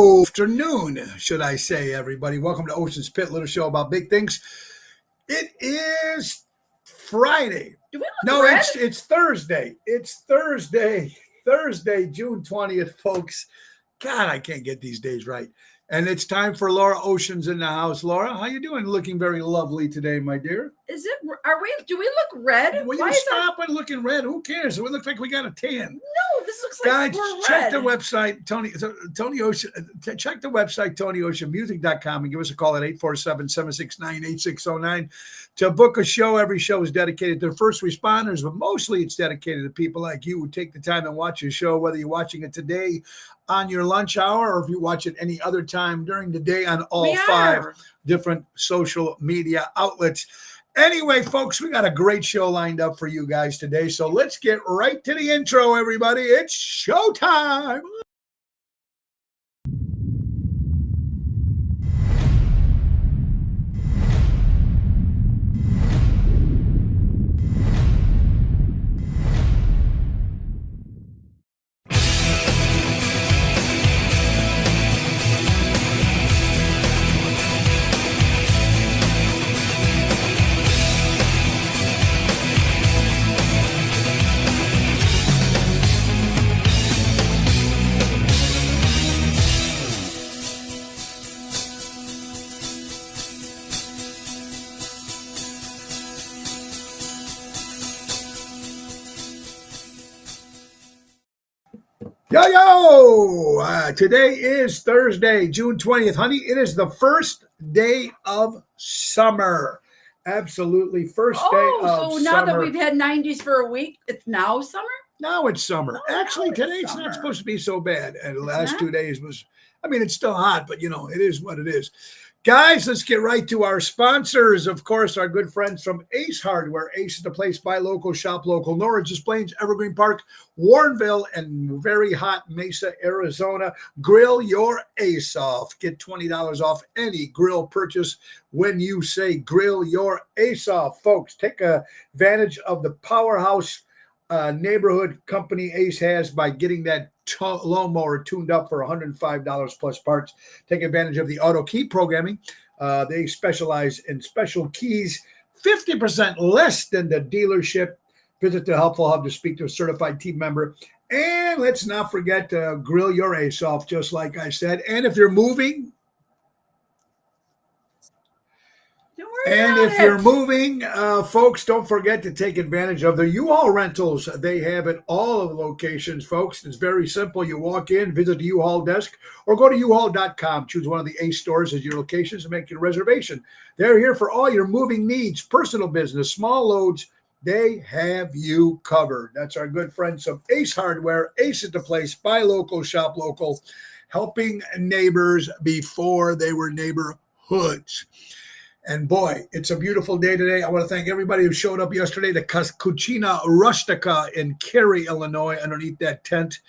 Afternoon, should I say, everybody. Welcome to Ocean's Pit, little show about big things. It is Friday. Do we look No, red? it's Thursday. It's Thursday, June 20th, folks. God, I can't get these days right. And it's time for Laura Oceans in the house. Laura, how you doing? Looking very lovely today, my dear. Do we look red? Will you stop and looking red? Who cares? We look like we got a tan. No, this looks like Guys, we're check red. the website, Tony Ocean. Check the website, TonyOceanMusic.com, and give us a call at 847-769-8609 to book a show. Every show is dedicated to first responders, but mostly it's dedicated to people like you who take the time and watch a show, whether you're watching it today on your lunch hour or if you watch it any other time during the day on all 5 different social media outlets. Anyway, folks, we got a great show lined up for you guys today. So let's get right to the intro, everybody. It's showtime. Today is Thursday, June 20th. Honey, it is the first day of summer. Absolutely, first day of summer. So now that we've had 90s for a week, it's now summer? Now it's summer. Actually, today's not supposed to be so bad. And the last 2 days was, it's still hot, but, it is what it is. Guys, let's get right to our sponsors. Of course, our good friends from Ace Hardware. Ace is the place, buy local, shop local. Norridge, Des Plaines, Evergreen Park, Warrenville, and very hot Mesa, Arizona. Grill your Ace off. Get $20 off any grill purchase when you say grill your Ace off. Folks, take advantage of the powerhouse neighborhood company Ace has by getting that lawnmower tuned up for $105 plus parts. Take advantage of the auto key programming. They specialize in special keys, 50% less than the dealership. Visit the Helpful Hub to speak to a certified team member. And let's not forget to grill your Ace off, just like I said. And if you're moving, you're moving, folks, don't forget to take advantage of the U-Haul rentals. They have at all of the locations, folks. It's very simple. You walk in, visit the U-Haul desk, or go to uhaul.com. Choose one of the Ace stores as your locations and make your reservation. They're here for all your moving needs, personal business, small loads. They have you covered. That's our good friends of Ace Hardware. Ace is the place. Buy local, shop local, helping neighbors before they were neighborhoods. And boy, it's a beautiful day today. I want to thank everybody who showed up yesterday to Cucina Rustica in Cary, Illinois, underneath that tent.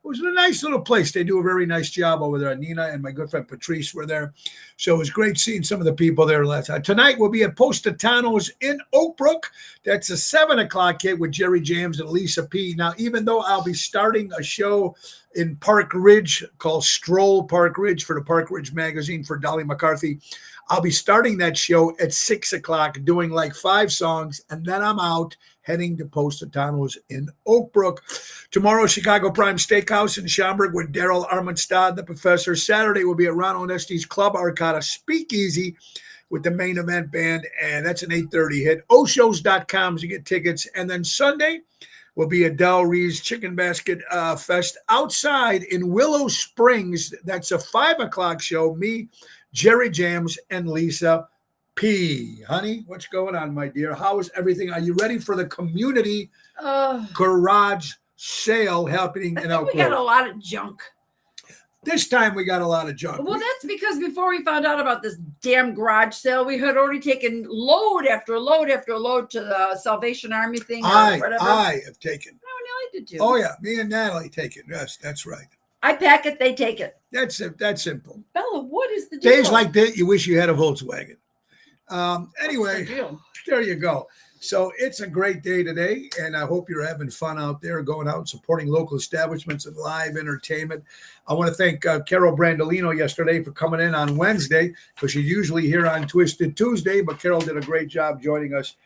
It was a nice little place. They do a very nice job over there. Nina and my good friend Patrice were there. So it was great seeing some of the people there last night. Tonight we'll be at Positano's in Oak Brook. That's a 7 o'clock hit with Jerry Jams and Lisa P. Now, even though I'll be starting a show in Park Ridge called Stroll Park Ridge for the Park Ridge magazine for Dolly McCarthy, I'll be starting that show at 6 o'clock, doing like 5 songs, and then I'm out heading to Positano's in Oak Brook. Tomorrow, Chicago Prime Steakhouse in Schaumburg with Daryl Armenstad, the professor. Saturday will be at Ron Onesti's Club Arcata Speakeasy with the main event band, and that's an 8:30 hit. Oshows.com to get tickets. And then Sunday will be at Del Reed's Chicken Basket Fest outside in Willow Springs. That's a 5 o'clock show. Me, Jerry Jams, and Lisa P. Honey, what's going on, my dear? How is everything? Are you ready for the community garage sale happening in Elk Grove? We got a lot of junk. This time we got a lot of junk. Well, that's because before we found out about this damn garage sale, we had already taken load after load after load to the Salvation Army thing. I have taken. Oh, Nelly did too. Oh, yeah. Me and Natalie take it. Yes, that's right. I pack it, they take it. That's simple. Bella, what is the deal? Days like that, you wish you had a Volkswagen. Anyway, there you go. So it's a great day today, and I hope you're having fun out there, going out and supporting local establishments and live entertainment. I want to thank Carol Brandolino yesterday for coming in on Wednesday, because she's usually here on Twisted Tuesday, but Carol did a great job joining us.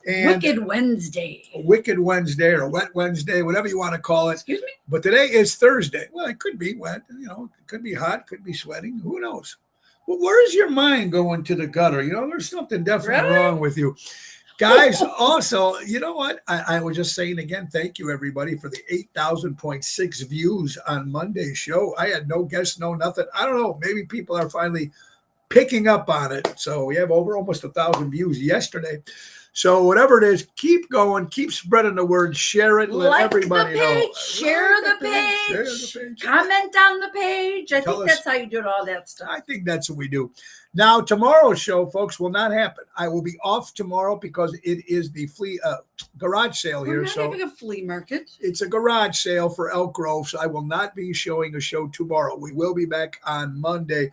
And Wicked Wednesday. Wicked Wednesday or Wet Wednesday, whatever you want to call it. Excuse me? But today is Thursday. Well, it could be wet, it could be hot, could be sweating. Who knows? Well, where's your mind going to the gutter? There's something definitely Really? wrong with you. Guys, also, you know what? I was just saying again, thank you, everybody, for the 8,000.6 views on Monday's show. I had no guests, no nothing. I don't know. Maybe people are finally picking up on it. So we have over almost 1,000 views yesterday. So whatever it is, keep going, keep spreading the word, share it, let Like everybody the page, know. share the page, comment on the page. I think that's how you do all that stuff. I think that's what we do. Now, tomorrow's show, folks, will not happen. I will be off tomorrow because it is the garage sale here. We're not So having a flea market. it's a garage sale for Elk Grove, so I will not be showing a show tomorrow. We will be back on Monday.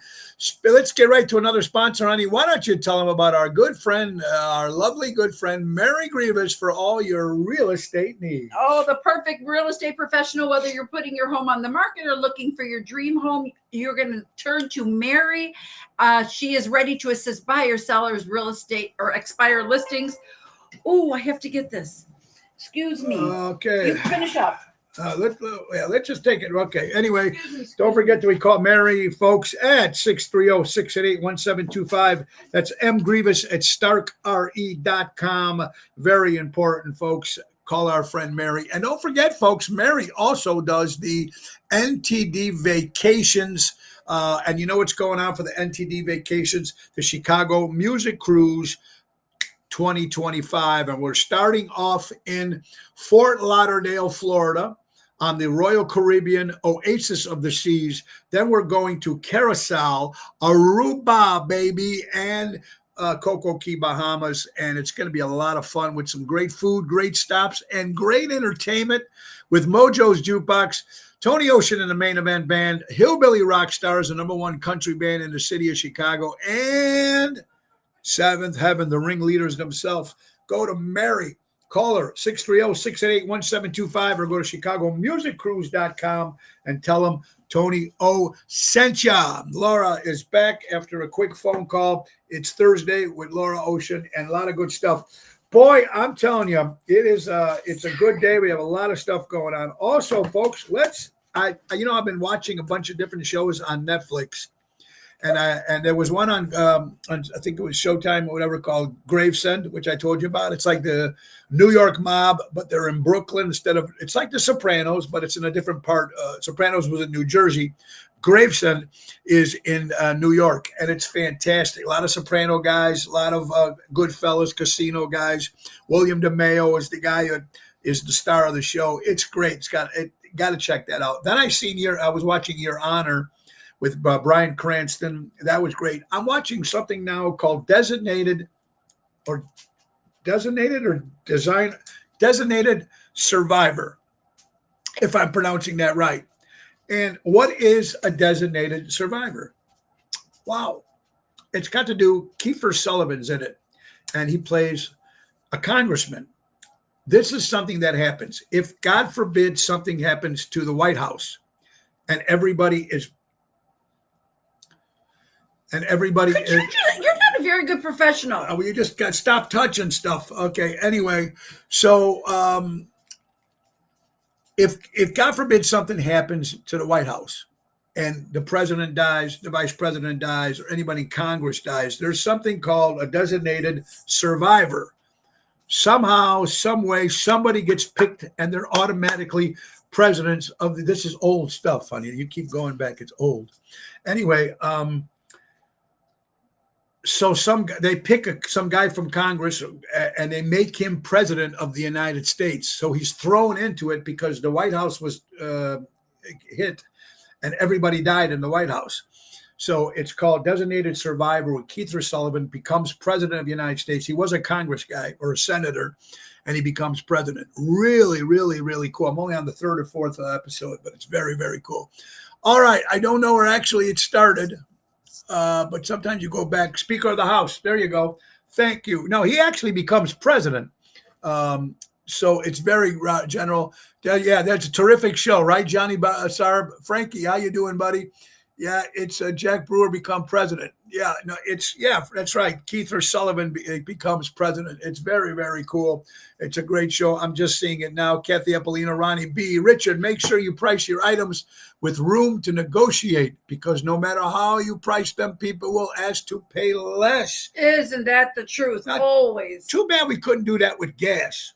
Let's get right to another sponsor, honey. Why don't you tell them about our good friend, our lovely good friend, Mary Grievous, for all your real estate needs. Oh, the perfect real estate professional, whether you're putting your home on the market or looking for your dream home, you're going to turn to Mary. She is ready to assist buyers, sellers, real estate, or expired listings. Oh, I have to get this. Excuse me. Okay. You finish up. Let's just take it. Okay. Anyway, don't forget to call Mary, folks, at 630-688-1725. That's M. Grievous at starkre.com. Very important, folks. Call our friend Mary. And don't forget, folks, Mary also does the NTD vacations. And you know what's going on for the NTD vacations? The Chicago Music Cruise 2025. And we're starting off in Fort Lauderdale, Florida, on the Royal Caribbean Oasis of the Seas. Then we're going to Curacao, Aruba, baby, and Coco Key, Bahamas. And it's going to be a lot of fun with some great food, great stops, and great entertainment with Mojo's Jukebox, Tony Ocean and the Main Event Band, Hillbilly Rock Stars, the #1 country band in the city of Chicago, and Seventh Heaven, the ringleaders themselves. Go to Mary. Call her, 630-688-1725, or go to chicagomusiccruise.com and tell them Tony O sent ya. Laura is back after a quick phone call. It's Thursday with Laura Ocean and a lot of good stuff. Boy, I'm telling you, it's a good day. We have a lot of stuff going on. Also, folks, I've been watching a bunch of different shows on Netflix. And there was one on I think it was Showtime or whatever, called Gravesend, which I told you about. It's like the New York mob, but they're in Brooklyn it's like the Sopranos, but it's in a different part. Sopranos was in New Jersey. Gravesend is in New York, and it's fantastic. A lot of Soprano guys, a lot of Goodfellas, Casino guys. William DeMeo is the guy who is the star of the show. It's great. Got to check that out. Then I was watching Your Honor with Bryan Cranston. That was great. I'm watching something now called Designated Survivor, if I'm pronouncing that right. And what is a designated survivor? Wow. It's got to do, Kiefer Sullivan's in it, and he plays a congressman. This is something that happens. If, God forbid, something happens to the White House and everybody is you're not a very good professional. Well, you just got stop touching stuff. Okay. Anyway, so if God forbid something happens to the White House and the president dies, the vice president dies, or anybody in Congress dies, there's something called a designated survivor. Somehow, some way, somebody gets picked and they're automatically presidents of this is old stuff, honey. You keep going back. It's old. Anyway, so they pick some guy from Congress and they make him president of the United States. So he's thrown into it because the White House was hit and everybody died in the White House. So it's called Designated Survivor, where Kiefer Sullivan becomes president of the United States. He was a Congress guy or a senator, and he becomes president. Really, really, really cool. I'm only on the 3rd or 4th episode, but it's very, very cool. All right. I don't know where actually it started. But sometimes you go back. Speaker of the House. There you go. Thank you. No, he actually becomes president. So it's very general. Yeah, that's a terrific show, right, Johnny Sarb? Frankie, how you doing, buddy? Yeah, it's Jack Brewer become president. Yeah, no, that's right. Keith Sullivan becomes president. It's very, very cool. It's a great show. I'm just seeing it now. Kathy Epolino, Ronnie B. Richard, make sure you price your items with room to negotiate, because no matter how you price them, people will ask to pay less. Isn't that the truth? Always. Too bad we couldn't do that with gas.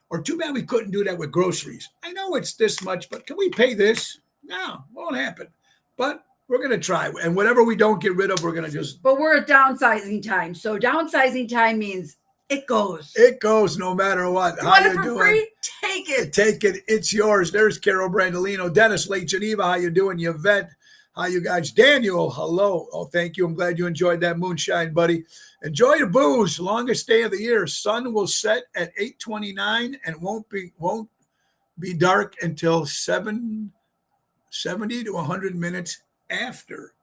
Or too bad we couldn't do that with groceries. I know it's this much, but can we pay this? No, won't happen. But we're going to try. And whatever we don't get rid of, we're going to just. But we're at downsizing time. So downsizing time means it goes. It goes no matter what. You want it for free? Take it. Take it. It's yours. There's Carol Brandolino. Dennis, Lake Geneva. How you doing? Yvette. How you guys? Daniel, hello. Oh, thank you. I'm glad you enjoyed that moonshine, buddy. Enjoy your booze. Longest day of the year. Sun will set at 8:29 and won't be dark until 70 to 100 minutes after.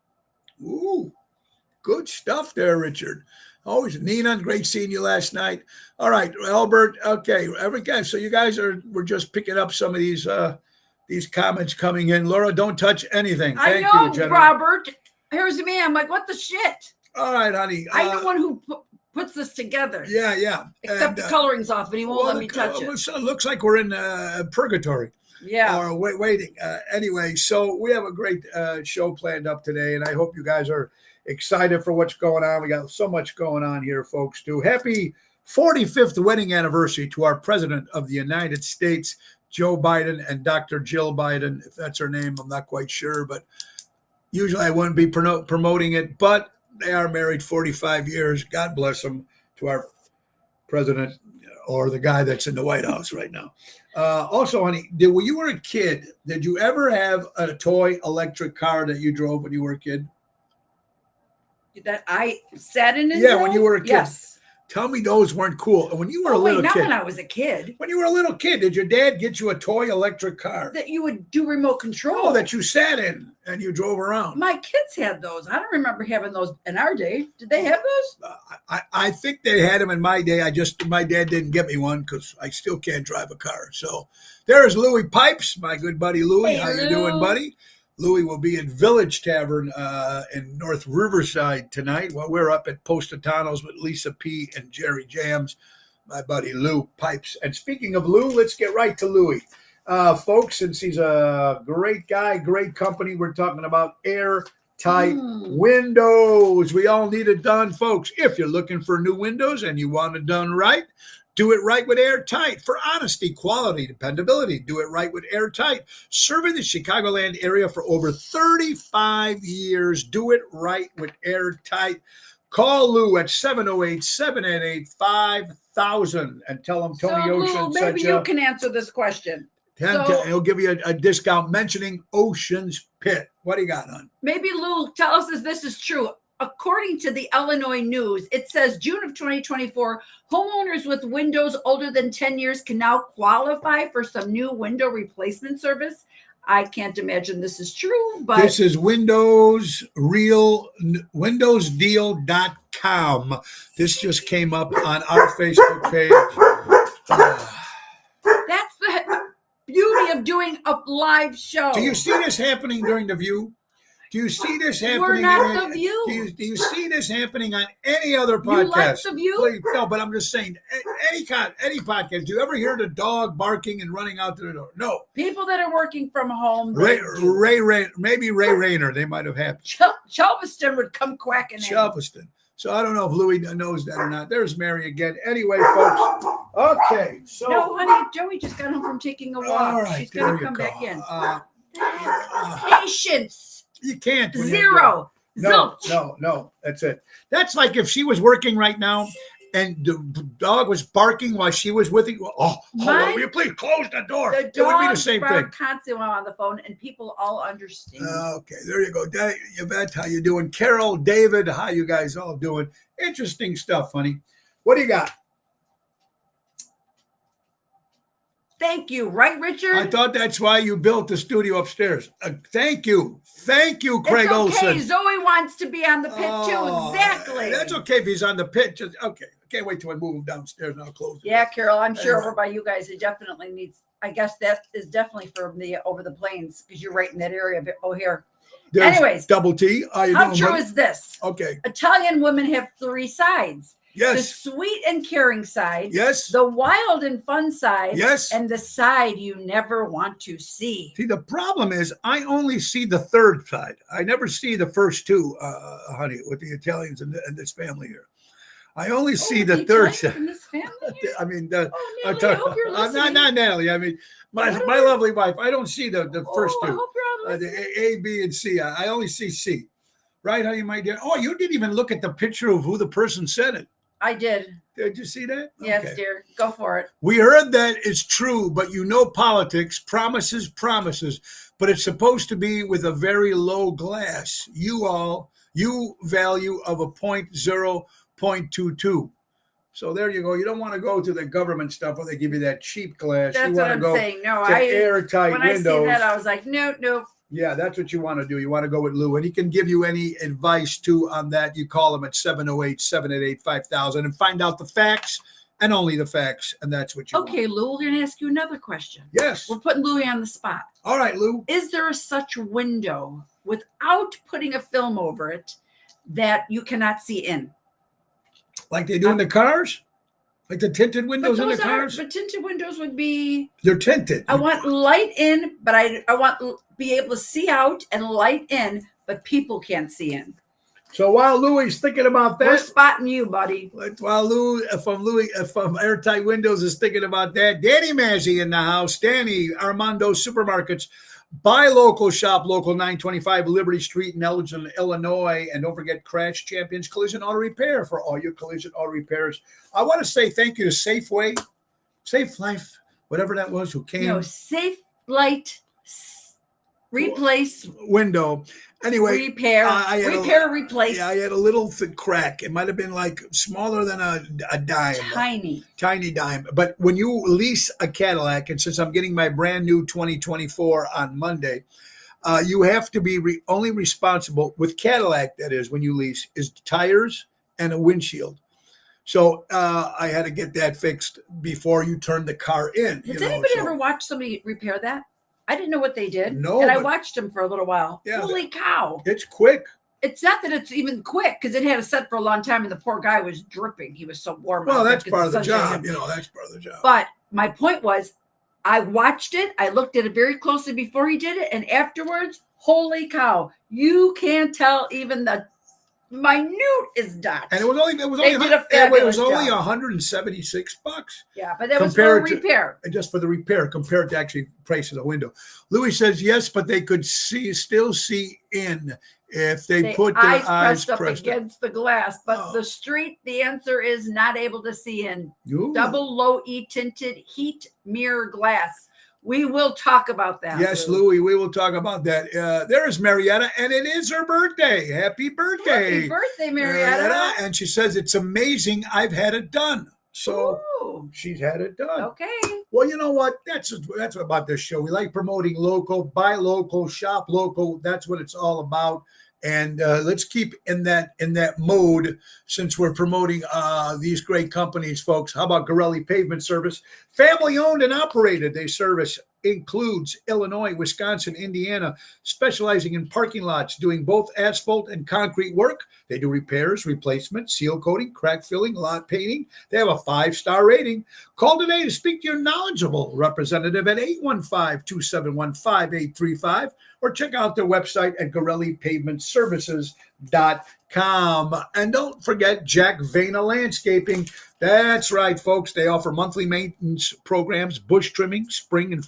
Ooh, good stuff there, Richard. Always, Nina, great seeing you last night. All right, Albert. Okay, every guy. So you guys we're just picking up some of these comments coming in. Laura, don't touch anything. Thank you, Jenna. Robert. Here's me. I'm like, what the shit? All right, honey. I'm the one who puts this together. Yeah. Except the coloring's off, but he won't let me touch it. So it looks like we're in purgatory. Yeah. Or waiting. Anyway, so we have a great show planned up today, and I hope you guys are excited for what's going on. We got so much going on here, folks, too. Happy 45th wedding anniversary to our President of the United States, Joe Biden, and Dr. Jill Biden, if that's her name. I'm not quite sure, but usually I wouldn't be promoting it, but they are married 45 years. God bless them, to our president, or the guy that's in the White House right now. Also, honey, when you were a kid, did you ever have a toy electric car that you drove when you were a kid? That I sat in? Yeah, when you were a kid. Yes. Tell me those weren't cool. And when you were a little kid. When I was a kid. When you were a little kid, did your dad get you a toy electric car? That you would do remote control. Oh, that you sat in and you drove around. My kids had those. I don't remember having those in our day. Did they have those? I think they had them in my day. My dad didn't get me one because I still can't drive a car. So there's Louis Pipes, my good buddy Louis. Hey, how you doing, buddy? Louis will be at Village Tavern in North Riverside tonight while we're up at Positano's with Lisa P. and Jerry Jams, my buddy Lou Pipes. And speaking of Lou, let's get right to Louis. Folks, since he's a great guy, great company, we're talking about Airtight Windows. We all need it done, folks. If you're looking for new windows and you want it done right, do it right with Airtight. For honesty, quality, dependability, do it right with Airtight. Serving the Chicagoland area for over 35 years. Do it right with Airtight. Call Lou at 708-788-5000 and tell him Tony Ocean sent maybe you can answer this question. He'll give you a discount mentioning Ocean's Pit. What do you got on? Maybe Lou, tell us if this is true. According to the Illinois News, it says June of 2024, homeowners with windows older than 10 years can now qualify for some new window replacement service. I can't imagine this is true, but this is windowsdeal.com. This just came up on our Facebook page. That's the beauty of doing a live show. Do you see this happening during The View? Do you see this happening? We're not The View. Do you see this happening on any other podcast? You like The View? Please, no, but I'm just saying, any podcast. Do you ever hear the dog barking and running out to the door? No. People that are working from home. Maybe Ray Rayner, they might have happened. Chelveston would come quacking in. Chelveston. So I don't know if Louis knows that or not. There's Mary again. Anyway, folks. Okay. So. No, honey, Joey just got home from taking a walk. All right, she's going to come back in. Patience. You can't. Zero. No. That's it. That's like if she was working right now and the dog was barking while she was with you. Oh, hold on, will you please close the door? The it would be the same bark thing. Constantly while I'm on the phone, and people all understand. Okay, there you go. Yvette, how you doing? Carol, David, how you guys all doing? Interesting stuff, honey. What do you got? Thank you. Right, Richard? I thought that's why you built the studio upstairs. Thank you. Thank you, Craig it's okay. Olson. Zoe wants to be on the pit too. Exactly. That's okay if he's on the pit. Okay. can't wait till I move them downstairs and I'll close it. Yeah, Carol, I'm sure Anyway. over by you guys, it definitely needs, I guess that is definitely from the over the plains because you're right in that area of O'Hare. There's Anyways, Double T. How you How doing, true buddy? is this? Okay. Italian women have three sides. The Yes. sweet and caring side, Yes. the wild and fun side, Yes. and the side you never want to see. See, the problem is I only see the third side. I never see the first two, honey, with the Italians and this family here. I only see the third side. In this family here? I mean, the, Oh, Natalie, I hope you're listening. not Natalie. I mean, my What? lovely wife. I don't see the first Oh, I two. hope you're all The listening. A, B, and C. I only see C. Right, honey, my dear? Oh, you didn't even look at the picture of who the person said it. I did. Did you see that? Yes, Okay. dear. Go for it. We heard that it's true, but you know politics, promises, but it's supposed to be with a very low glass. You value of a 0.22. So there you go. You don't want to go to the government stuff where they give you that cheap glass. That's you what want to I'm go saying. No, to airtight when I windows. see that, I was like, no. Yeah, that's what you want to do. You want to go with Lou, and he can give you any advice too on that. You call him at 708-788-5000 and find out the facts and only the facts, and that's what you want. Okay, Lou, we're going to ask you another question. Yes. We're putting Louie on the spot. All right, Lou. Is there a such window without putting a film over it that you cannot see in? Like they do in the cars? Like the tinted But windows in the those cars? but tinted windows would be. They're tinted. I want light in, but I want be able to see out and light in, but people can't see in. So while Louie's thinking about We're that, spotting you, buddy. while from Airtight Windows is thinking about that, Danny Mazzy in the house. Danny, Armando Supermarkets. Buy local, shop local, 925 Liberty Street in Elgin, Illinois. And don't forget Crash Champions Collision Auto Repair for all your collision auto repairs. I want to say thank you to Safeway, Safe Life, whatever that was, who came. Safe light, replace, window. Anyway, repair, I had replace. I had a little crack. It might have been like smaller than a dime. Tiny dime. But when you lease a Cadillac, and since I'm getting my brand new 2024 on Monday, you have to be only responsible with Cadillac, that is, when you lease, is tires and a windshield. So I had to get that fixed before you turn the car in. Has anybody ever watched somebody repair that? I didn't know what they did. No, and I watched them for a little while. Yeah, Holy cow. It's quick. It's not that it's even quick because it had a set for a long time and the poor guy was dripping. He was so warm. Well, out there that's 'cause part of the sunshine job. hit. That's part of the job. But my point was, I watched it. I looked at it very closely before he did it. And afterwards, holy cow, you can't tell even the minutest dot. And it was only They did a fabulous job. $176. Yeah, but that was for a repair. Just for the repair compared to actually price of the window. Louis says yes, but they could still see in if they put their eyes up pressed against the glass. But Oh. the street, the answer is not able to see in. Ooh. Double low E tinted heat mirror glass. We will talk about that. Yes, Louis, we will talk about that. There is Marietta, and it is her birthday. Happy birthday. Happy birthday, Marietta. And she says, it's amazing. I've had it done. So Ooh, she's had it done. okay. Well, you know what? That's about this show. We like promoting local, buy local, shop local. That's what it's all about. And let's keep in that mode since we're promoting these great companies, folks. How about Gorelli Pavement Service? Family owned and operated. They service includes Illinois, Wisconsin, Indiana, specializing in parking lots, doing both asphalt and concrete work. They do repairs, replacement, seal coating, crack filling, lot painting. They have a 5-star rating. Call today to speak to your knowledgeable representative at 815-271-5835 or check out their website at GorelliPavementServices.com. And don't forget Jack Vena Landscaping. That's right, folks. They offer monthly maintenance programs, bush trimming, spring and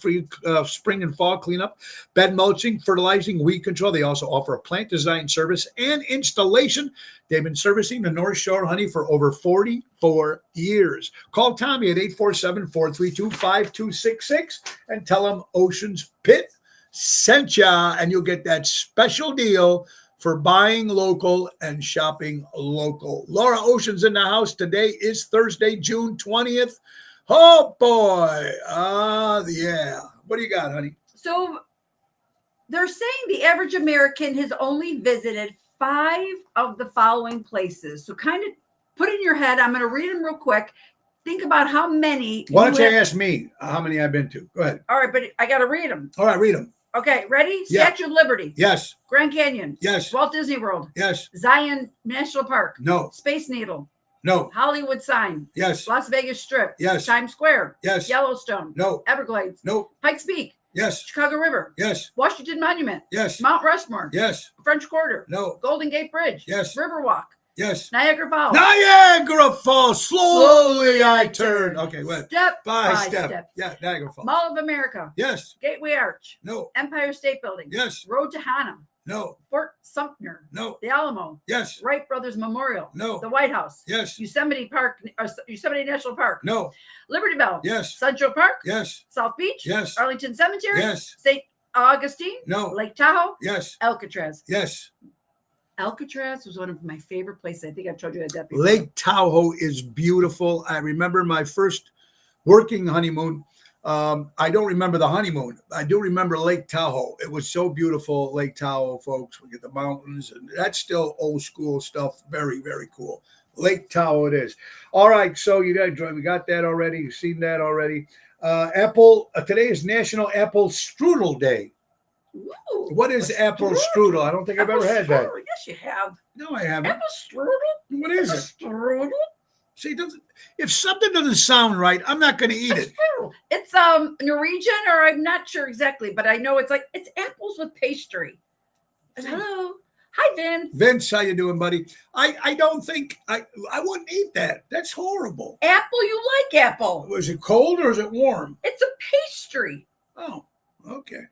fall cleanup, bed mulching, fertilizing, weed control. They also offer a plant design service and installation. They've been servicing the North Shore, honey, for over 44 years. Call Tommy at 847-432-5266 and tell him Ocean's Pit sent ya, and you'll get that special deal for buying local and shopping local. Laura Ocean's in the house. Today is Thursday, June 20th. Oh, boy. Yeah. What do you got, honey? So they're saying the average American has only visited 5 of the following places. So kind of Put in your head. I'm going to read them real quick. Think about how many. Why don't you ask me how many I've been to? Go ahead. All right, but I got to read them. All right, read them. Okay, ready? Yeah. Statue of Liberty. Yes. Grand Canyon. Yes. Walt Disney World. Yes. Zion National Park. No. Space Needle. No. Hollywood Sign. Yes. Las Vegas Strip. Yes. Times Square. Yes. Yellowstone. No. Everglades. No. Pikes Peak. Yes. Chicago River. Yes. Washington Monument. Yes. Mount Rushmore. Yes. French Quarter. No. Golden Gate Bridge. Yes. Riverwalk. Yes. Niagara Falls. Niagara Falls. Slowly I turn. Okay, wait. Step By by step. step. Yeah, Niagara Falls. Mall of America. Yes. Gateway Arch. No. Empire State Building. Yes. Road to Hana. No. Fort Sumter. No. The Alamo. Yes. Wright Brothers Memorial. No. The White House. Yes. Yosemite Park, or Yosemite National Park. No. Liberty Bell. Yes. Central Park. Yes. South Beach. Yes. Arlington Cemetery. Yes. St. Augustine. No. Lake Tahoe. Yes. Alcatraz. Yes. Alcatraz was one of my favorite places. I think I've told you that before. Lake Tahoe is beautiful. I remember my first working honeymoon. I don't remember the honeymoon. I do remember Lake Tahoe. It was so beautiful, Lake Tahoe, folks. We get the mountains, and that's still old school stuff. Very, very cool. Lake Tahoe it is. All right, so we got that already. You've seen that already. Today is National Apple Strudel Day. Ooh, What is apple strudel? I don't think I've apple ever had that. strudel. Yes, you have. No, I haven't. Apple strudel? What is it? Strudel? See, if something doesn't sound right, I'm not going to eat it. Strudel. It's Norwegian, or I'm not sure exactly, but I know it's apples with pastry. Hello. Hi, Vince. Vince, how you doing, buddy? I don't think I wouldn't eat that. That's horrible. Apple, you like apple. Was it cold or is it warm? It's a pastry. Oh, okay.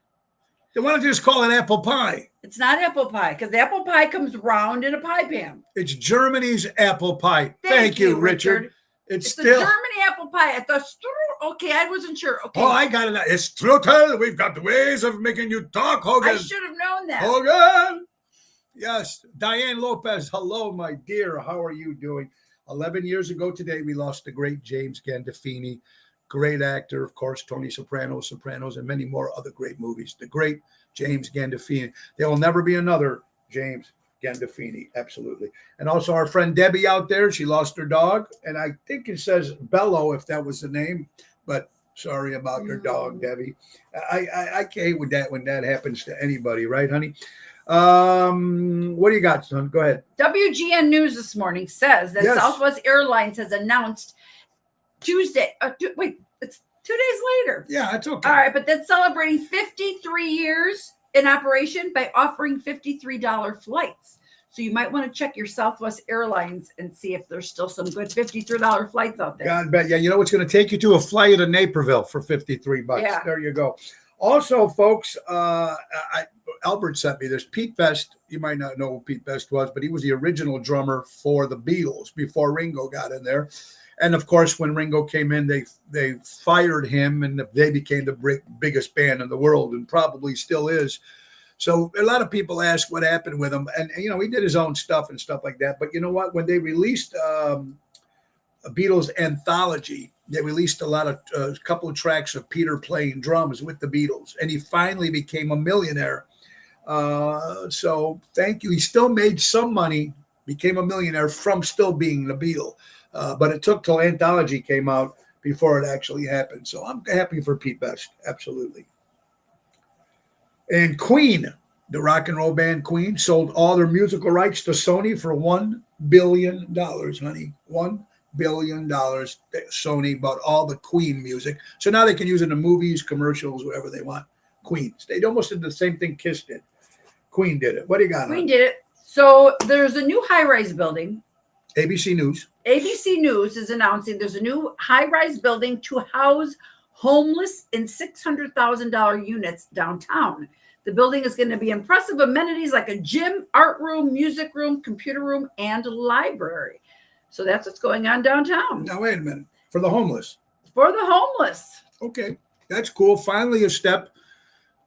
Then why don't you just call it apple pie? It's not apple pie, because apple pie comes round in a pie pan. It's Germany's apple pie. Thank you, Richard. It's the still. Germany apple pie at the strudel. Okay, I wasn't sure. Okay. Oh, I got it. It's strudel. We've got the ways of making you talk, Hogan. I should have known that. Hogan. Yes. Diane Lopez. Hello, my dear. How are you doing? 11 years ago today, we lost the great James Gandolfini. Great actor, of course, Tony Sopranos, and many more other great movies. The great James Gandolfini. There will never be another James Gandolfini, absolutely. And also our friend Debbie out there, she lost her dog. And I think it says Bello, if that was the name. But sorry about your dog, Debbie. I hate with that when that happens to anybody, right, honey? What do you got, son? Go ahead. WGN News this morning says that Yes. Southwest Airlines has announced Tuesday. It's 2 days later. Yeah, that's okay. All right, but that's celebrating 53 years in operation by offering $53 flights. So you might want to check your Southwest Airlines and see if there's still some good $53 flights out there. God bet. Yeah, you know it's going to take you to a flight to Naperville for $53. Yeah. There you go. Also, folks, Albert sent me this. Pete Best, you might not know who Pete Best was, but he was the original drummer for the Beatles before Ringo got in there. And of course, when Ringo came in, they fired him, and they became the biggest band in the world, and probably still is. So a lot of people ask what happened with him, and he did his own stuff and stuff like that. But you know what? When they released a Beatles anthology, they released a couple of tracks of Peter playing drums with the Beatles, and he finally became a millionaire. So thank you. He still made some money, became a millionaire from still being the Beatle. But it took till anthology came out before it actually happened. So I'm happy for Pete Best. Absolutely. And Queen, the rock and roll band Queen, sold all their musical rights to Sony for $1 billion, honey. $1 billion. Sony bought all the Queen music. So now they can use it in movies, commercials, whatever they want. Queen. They almost did the same thing Kiss did. Queen did it. What do you got? Queen did it. So there's a new high-rise building. ABC News. ABC News is announcing there's a new high-rise building to house homeless in $600,000 units downtown. The building is going to be impressive amenities like a gym, art room, music room, computer room, and a library. So that's what's going on downtown. Now, wait a minute. For the homeless. For the homeless. Okay. That's cool. Finally a step.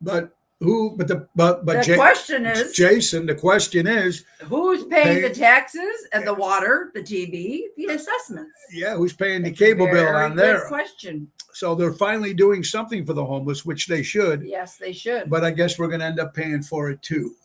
But The question is, Jason, the question is, who's paying the taxes and the water, the TV, the assessments? Yeah, who's paying the cable bill on there? Good question. So they're finally doing something for the homeless, which they should. Yes, they should. But I guess we're going to end up paying for it too.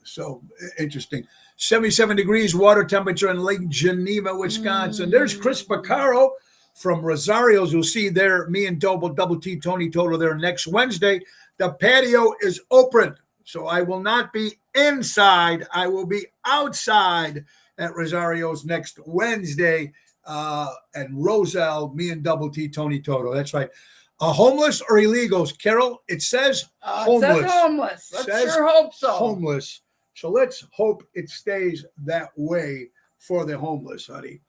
So interesting. 77 degrees water temperature in Lake Geneva, Wisconsin. There's Chris Baccaro from Rosario's. You'll see there, me and Double T Tony Toto there next Wednesday. The patio is open, so I will not be inside. I will be outside at Rosario's next Wednesday. And Roselle, me and Double T Tony Toto. That's right. Homeless or illegals, Carol? It says homeless. It says homeless. Let's Says sure hope so. Homeless. So let's hope it stays that way for the homeless, honey.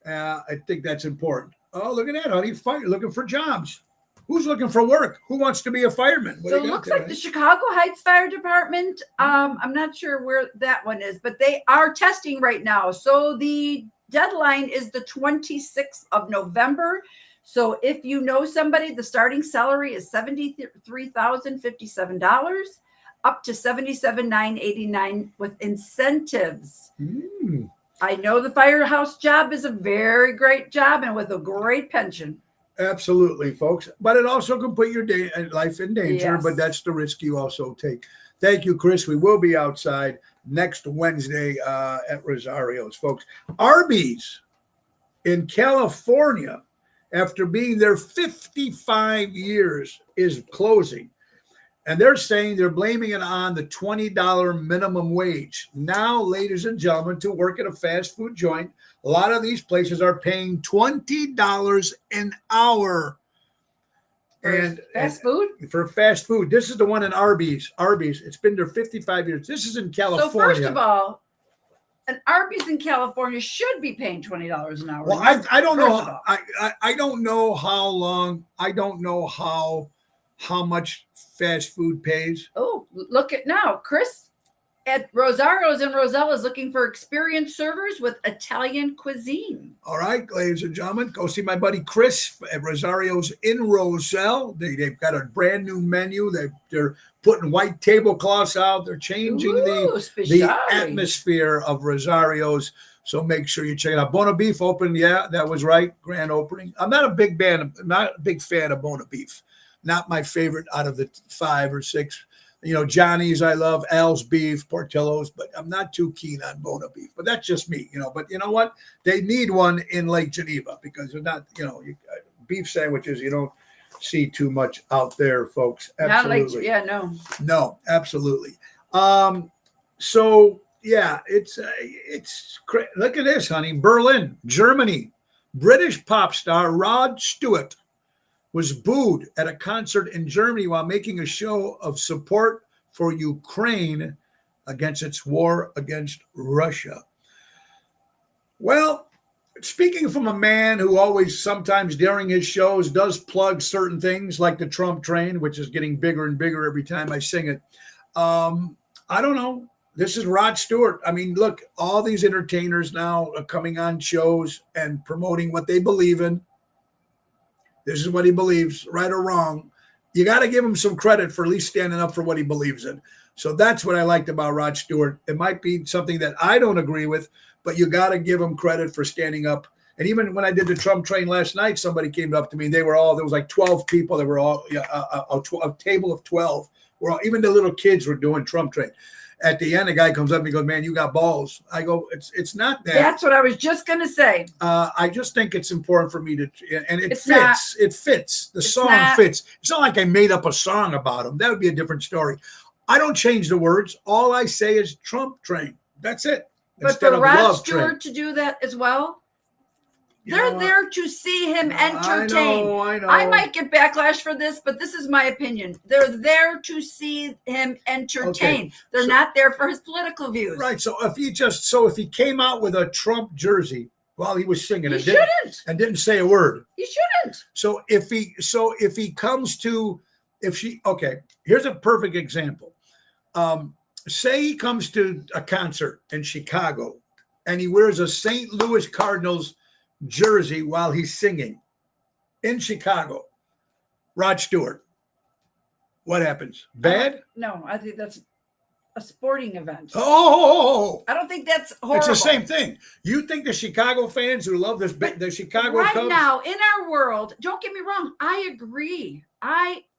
I think that's important. Oh, look at that, honey. Looking for jobs. Who's looking for work? Who wants to be a fireman? What So do it you got looks there, like the honey? Chicago Heights Fire Department. I'm not sure where that one is, but they are testing right now. So the deadline is the 26th of November. So if you know somebody, the starting salary is $73,057 up to $77,989 with incentives. I know the firehouse job is a very great job and with a great pension. Absolutely, folks. But it also can put your life in danger, Yes. but that's the risk you also take. Thank you, Chris. We will be outside next Wednesday at Rosario's, folks. Arby's in California, after being there 55 years, is closing. And they're saying they're blaming it on the $20 minimum wage. Now, ladies and gentlemen, to work at a fast food joint, a lot of these places are paying $20 an hour. For fast food? For fast food. This is the one in Arby's. It's been there 55 years. This is in California. So first of all, an Arby's in California should be paying $20 an hour. Well, I don't First know. of all. I don't know how long. I don't know how much fast food pays. Oh, look at now. Chris at Rosario's in Roselle is looking for experienced servers with Italian cuisine. All right, ladies and gentlemen, go see my buddy Chris at Rosario's in Roselle. They've got a brand new menu. They're putting white tablecloths out. They're changing Ooh, the speciale. atmosphere of Rosario's. So make sure you check it out. Bona Beef opened. Yeah, that was right. Grand opening. I'm not a big fan of Bona Beef. Not my favorite out of the 5 or 6. You know, Johnny's I love, Al's Beef, Portillo's, but I'm not too keen on Bona Beef. But that's just me, you know. But you know what? They need one in Lake Geneva because they're not, you know, beef sandwiches you don't see too much out there, folks. Absolutely. No, absolutely. So yeah, it's look at this, honey. Berlin, Germany. British pop star Rod Stewart was booed at a concert in Germany while making a show of support for Ukraine against its war against Russia. Well, speaking from a man who always sometimes during his shows does plug certain things like the Trump train, which is getting bigger and bigger every time I sing it. I don't know. This is Rod Stewart. I mean, look, all these entertainers now are coming on shows and promoting what they believe in. This is what he believes, right or wrong. You got to give him some credit for at least standing up for what he believes in. So that's what I liked about Rod Stewart. It might be something that I don't agree with, but you got to give him credit for standing up. And even when I did the Trump train last night, somebody came up to me. There was like 12 people. They were all a table of 12. Even the little kids were doing Trump train. At the end, a guy comes up and he goes, "Man, you got balls." I go, "It's not that." That's what I was just going to say. I just think it's important for me to, and it It's fits. It fits. The it's song not- fits. It's not like I made up a song about him. That would be a different story. I don't change the words. All I say is Trump train. That's it. But Instead for of Rod love Stewart train. to do that as well, You know they're what? there to see him entertain. I know. I might get backlash for this, but this is my opinion. They're there to see him entertain. Okay. They're So- not there for his political views. Right. So if he came out with a Trump jersey while he was singing He and shouldn't. didn't say a word. He shouldn't. So if he comes to, here's a perfect example. Say he comes to a concert in Chicago and he wears a St. Louis Cardinals jersey while he's singing in Chicago. Rod Stewart. What happens? Bad? No, I think that's a sporting event. Oh, I don't think that's horrible. it's the same thing. You think the Chicago fans who love this, the Chicago right Cubs? now in our world, don't get me wrong, I agree.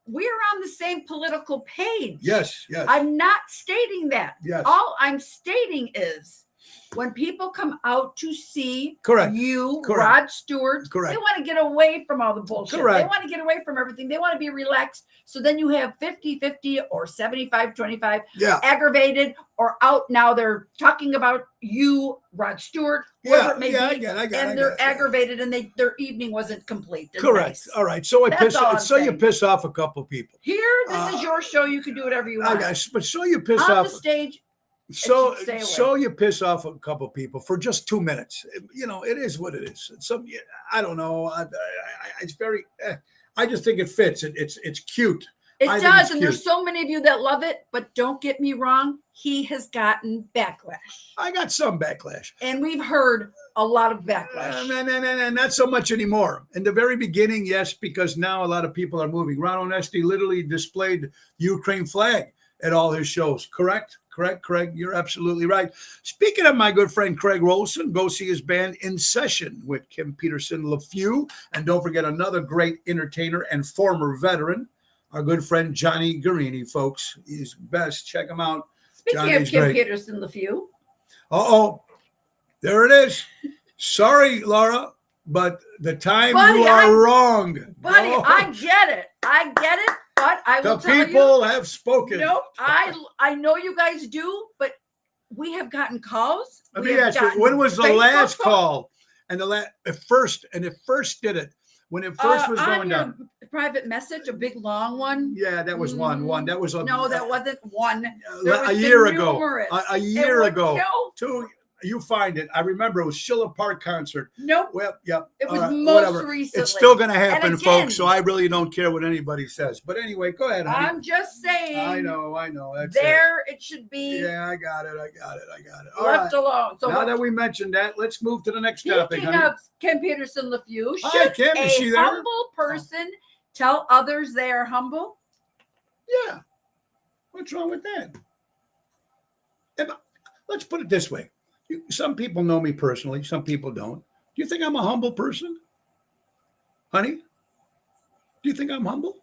We're on the same political page. Yes, yes. I'm not stating that. Yes. All I'm stating is when people come out to see Correct. you, Correct. Rod Stewart, Correct. they want to get away from all the bullshit. Correct. They want to get away from everything. They want to be relaxed. So then you have 50-50 or 75-25 Yeah. aggravated or out. Now they're talking about you, Rod Stewart, whoever it may I be, get it. and they're aggravated and their evening wasn't complete. and Correct. nice. All right. So That's all I'm so you saying. piss off a couple people. Here, this is your show. You can do whatever you want. But so you piss On off the stage, so should stay away. so you piss off a couple people for just 2 minutes. You know, it is what it is. Some I don't know. It's very. I just think it fits. It's cute. it I think does, it's and cute. there's so many of you that love it. But don't get me wrong, he has gotten backlash, I got some backlash. and we've heard a lot of backlash. No, not so much anymore. In the very beginning, yes, because now a lot of people are moving. Ron Onesti literally displayed the Ukraine flag at all his shows. Correct, Craig. You're absolutely right. Speaking of my good friend Craig Rolson, go see his band In Session with Kim Peterson LaFew. And don't forget another great entertainer and former veteran, our good friend Johnny Guarini, folks. He's best. Check him out. Speaking Johnny's of Kim great. Peterson LaFew, There it is. Sorry, Laura, but the time Buddy, you are wrong. buddy, No. I get it, but I will The tell you. people have spoken. Nope, I know you guys do, but we have gotten calls. Let We me have ask you, gotten when was the Facebook last calls. call? And it first did it when it first was on going your down. private message, a big long one. Yeah, that was one. That was No, that wasn't one. There a was year been ago. numerous. A year It was- ago. No, Two. You find it. I remember it was Schiller Park concert. nope. Well, yep. It was all right, most whatever. recently. It's still going to happen, again- folks. So I really don't care what anybody says. But anyway, go ahead. honey. I'm just saying. I know. That's There, it should be Yeah, I got it. All right. left alone. So Now that we mentioned that, let's move to the next topic. speaking honey. of Kim Peterson LaFew, Hi, should Kim. Is she a there? humble person tell others they are humble? Yeah. What's wrong with that? Let's put it this way. Some people know me personally. Some people don't. Do you think I'm a humble person? Honey? Do you think I'm humble?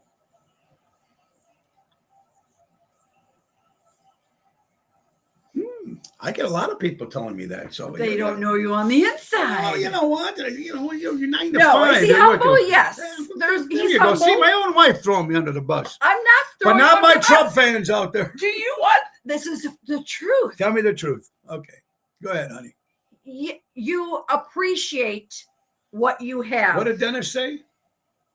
I get a lot of people telling me that. So They don't know you on the inside. Oh, you know what? You're 9 to No, 5. is he You're what humble? you- Yes. There He's you go. humble. See, my own wife throwing me under the bus. I'm not But throwing not you my under the Trump bus. fans out there. Do you want? This is the truth. Tell me the truth. Okay. Go ahead, honey. You appreciate what you have. What did Dennis say?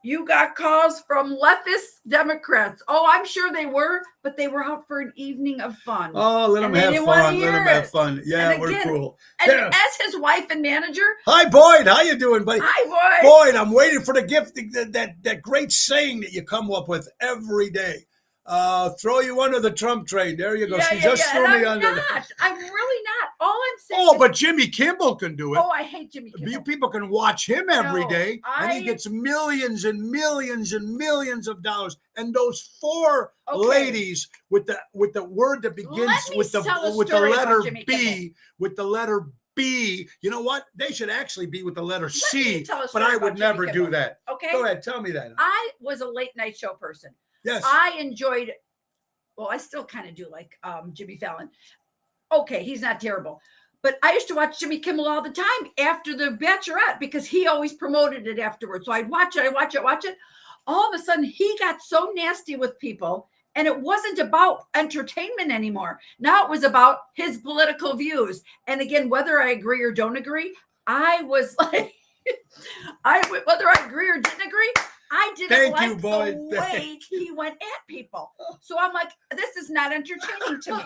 You got calls from leftist Democrats. Oh, I'm sure they were, but they were out for an evening of fun. Oh, let them And they have didn't wanna fun. Let hear them have it. fun. Yeah, And we're again- cool. and yeah. as his wife and manager, Hi, Boyd. How you doing, buddy? hi, boy. Boyd, I'm waiting for the gift, that great saying that you come up with every day. Throw you under the Trump train. There you go. She just threw And me I'm under. not. I'm really not. All I'm saying. Oh, is, but Jimmy Kimmel can do it. oh, I hate Jimmy You Kimmel. people can watch him every No, day, and he I- gets millions and millions and millions of dollars. And those four Okay. ladies with the word that begins Let me with the tell a with the story about letter Jimmy B, with the letter B. You know what? They should actually be with the letter me C. tell a But story I about would Jimmy never do Kimmel. that. Okay. Go ahead, tell me that. I was a late night show person. Yes. I enjoyed. Well, I still kind of do like Jimmy Fallon. Okay, he's not terrible. But I used to watch Jimmy Kimmel all the time after the Bachelorette because he always promoted it afterwards. So I'd watch it. All of a sudden, he got so nasty with people, and it wasn't about entertainment anymore. Now it was about his political views. And again, whether I agree or don't agree, I was like, whether I agree or didn't agree, I didn't Thank like you, Boyd. the way he went at people. So I'm like, this is not entertaining to me.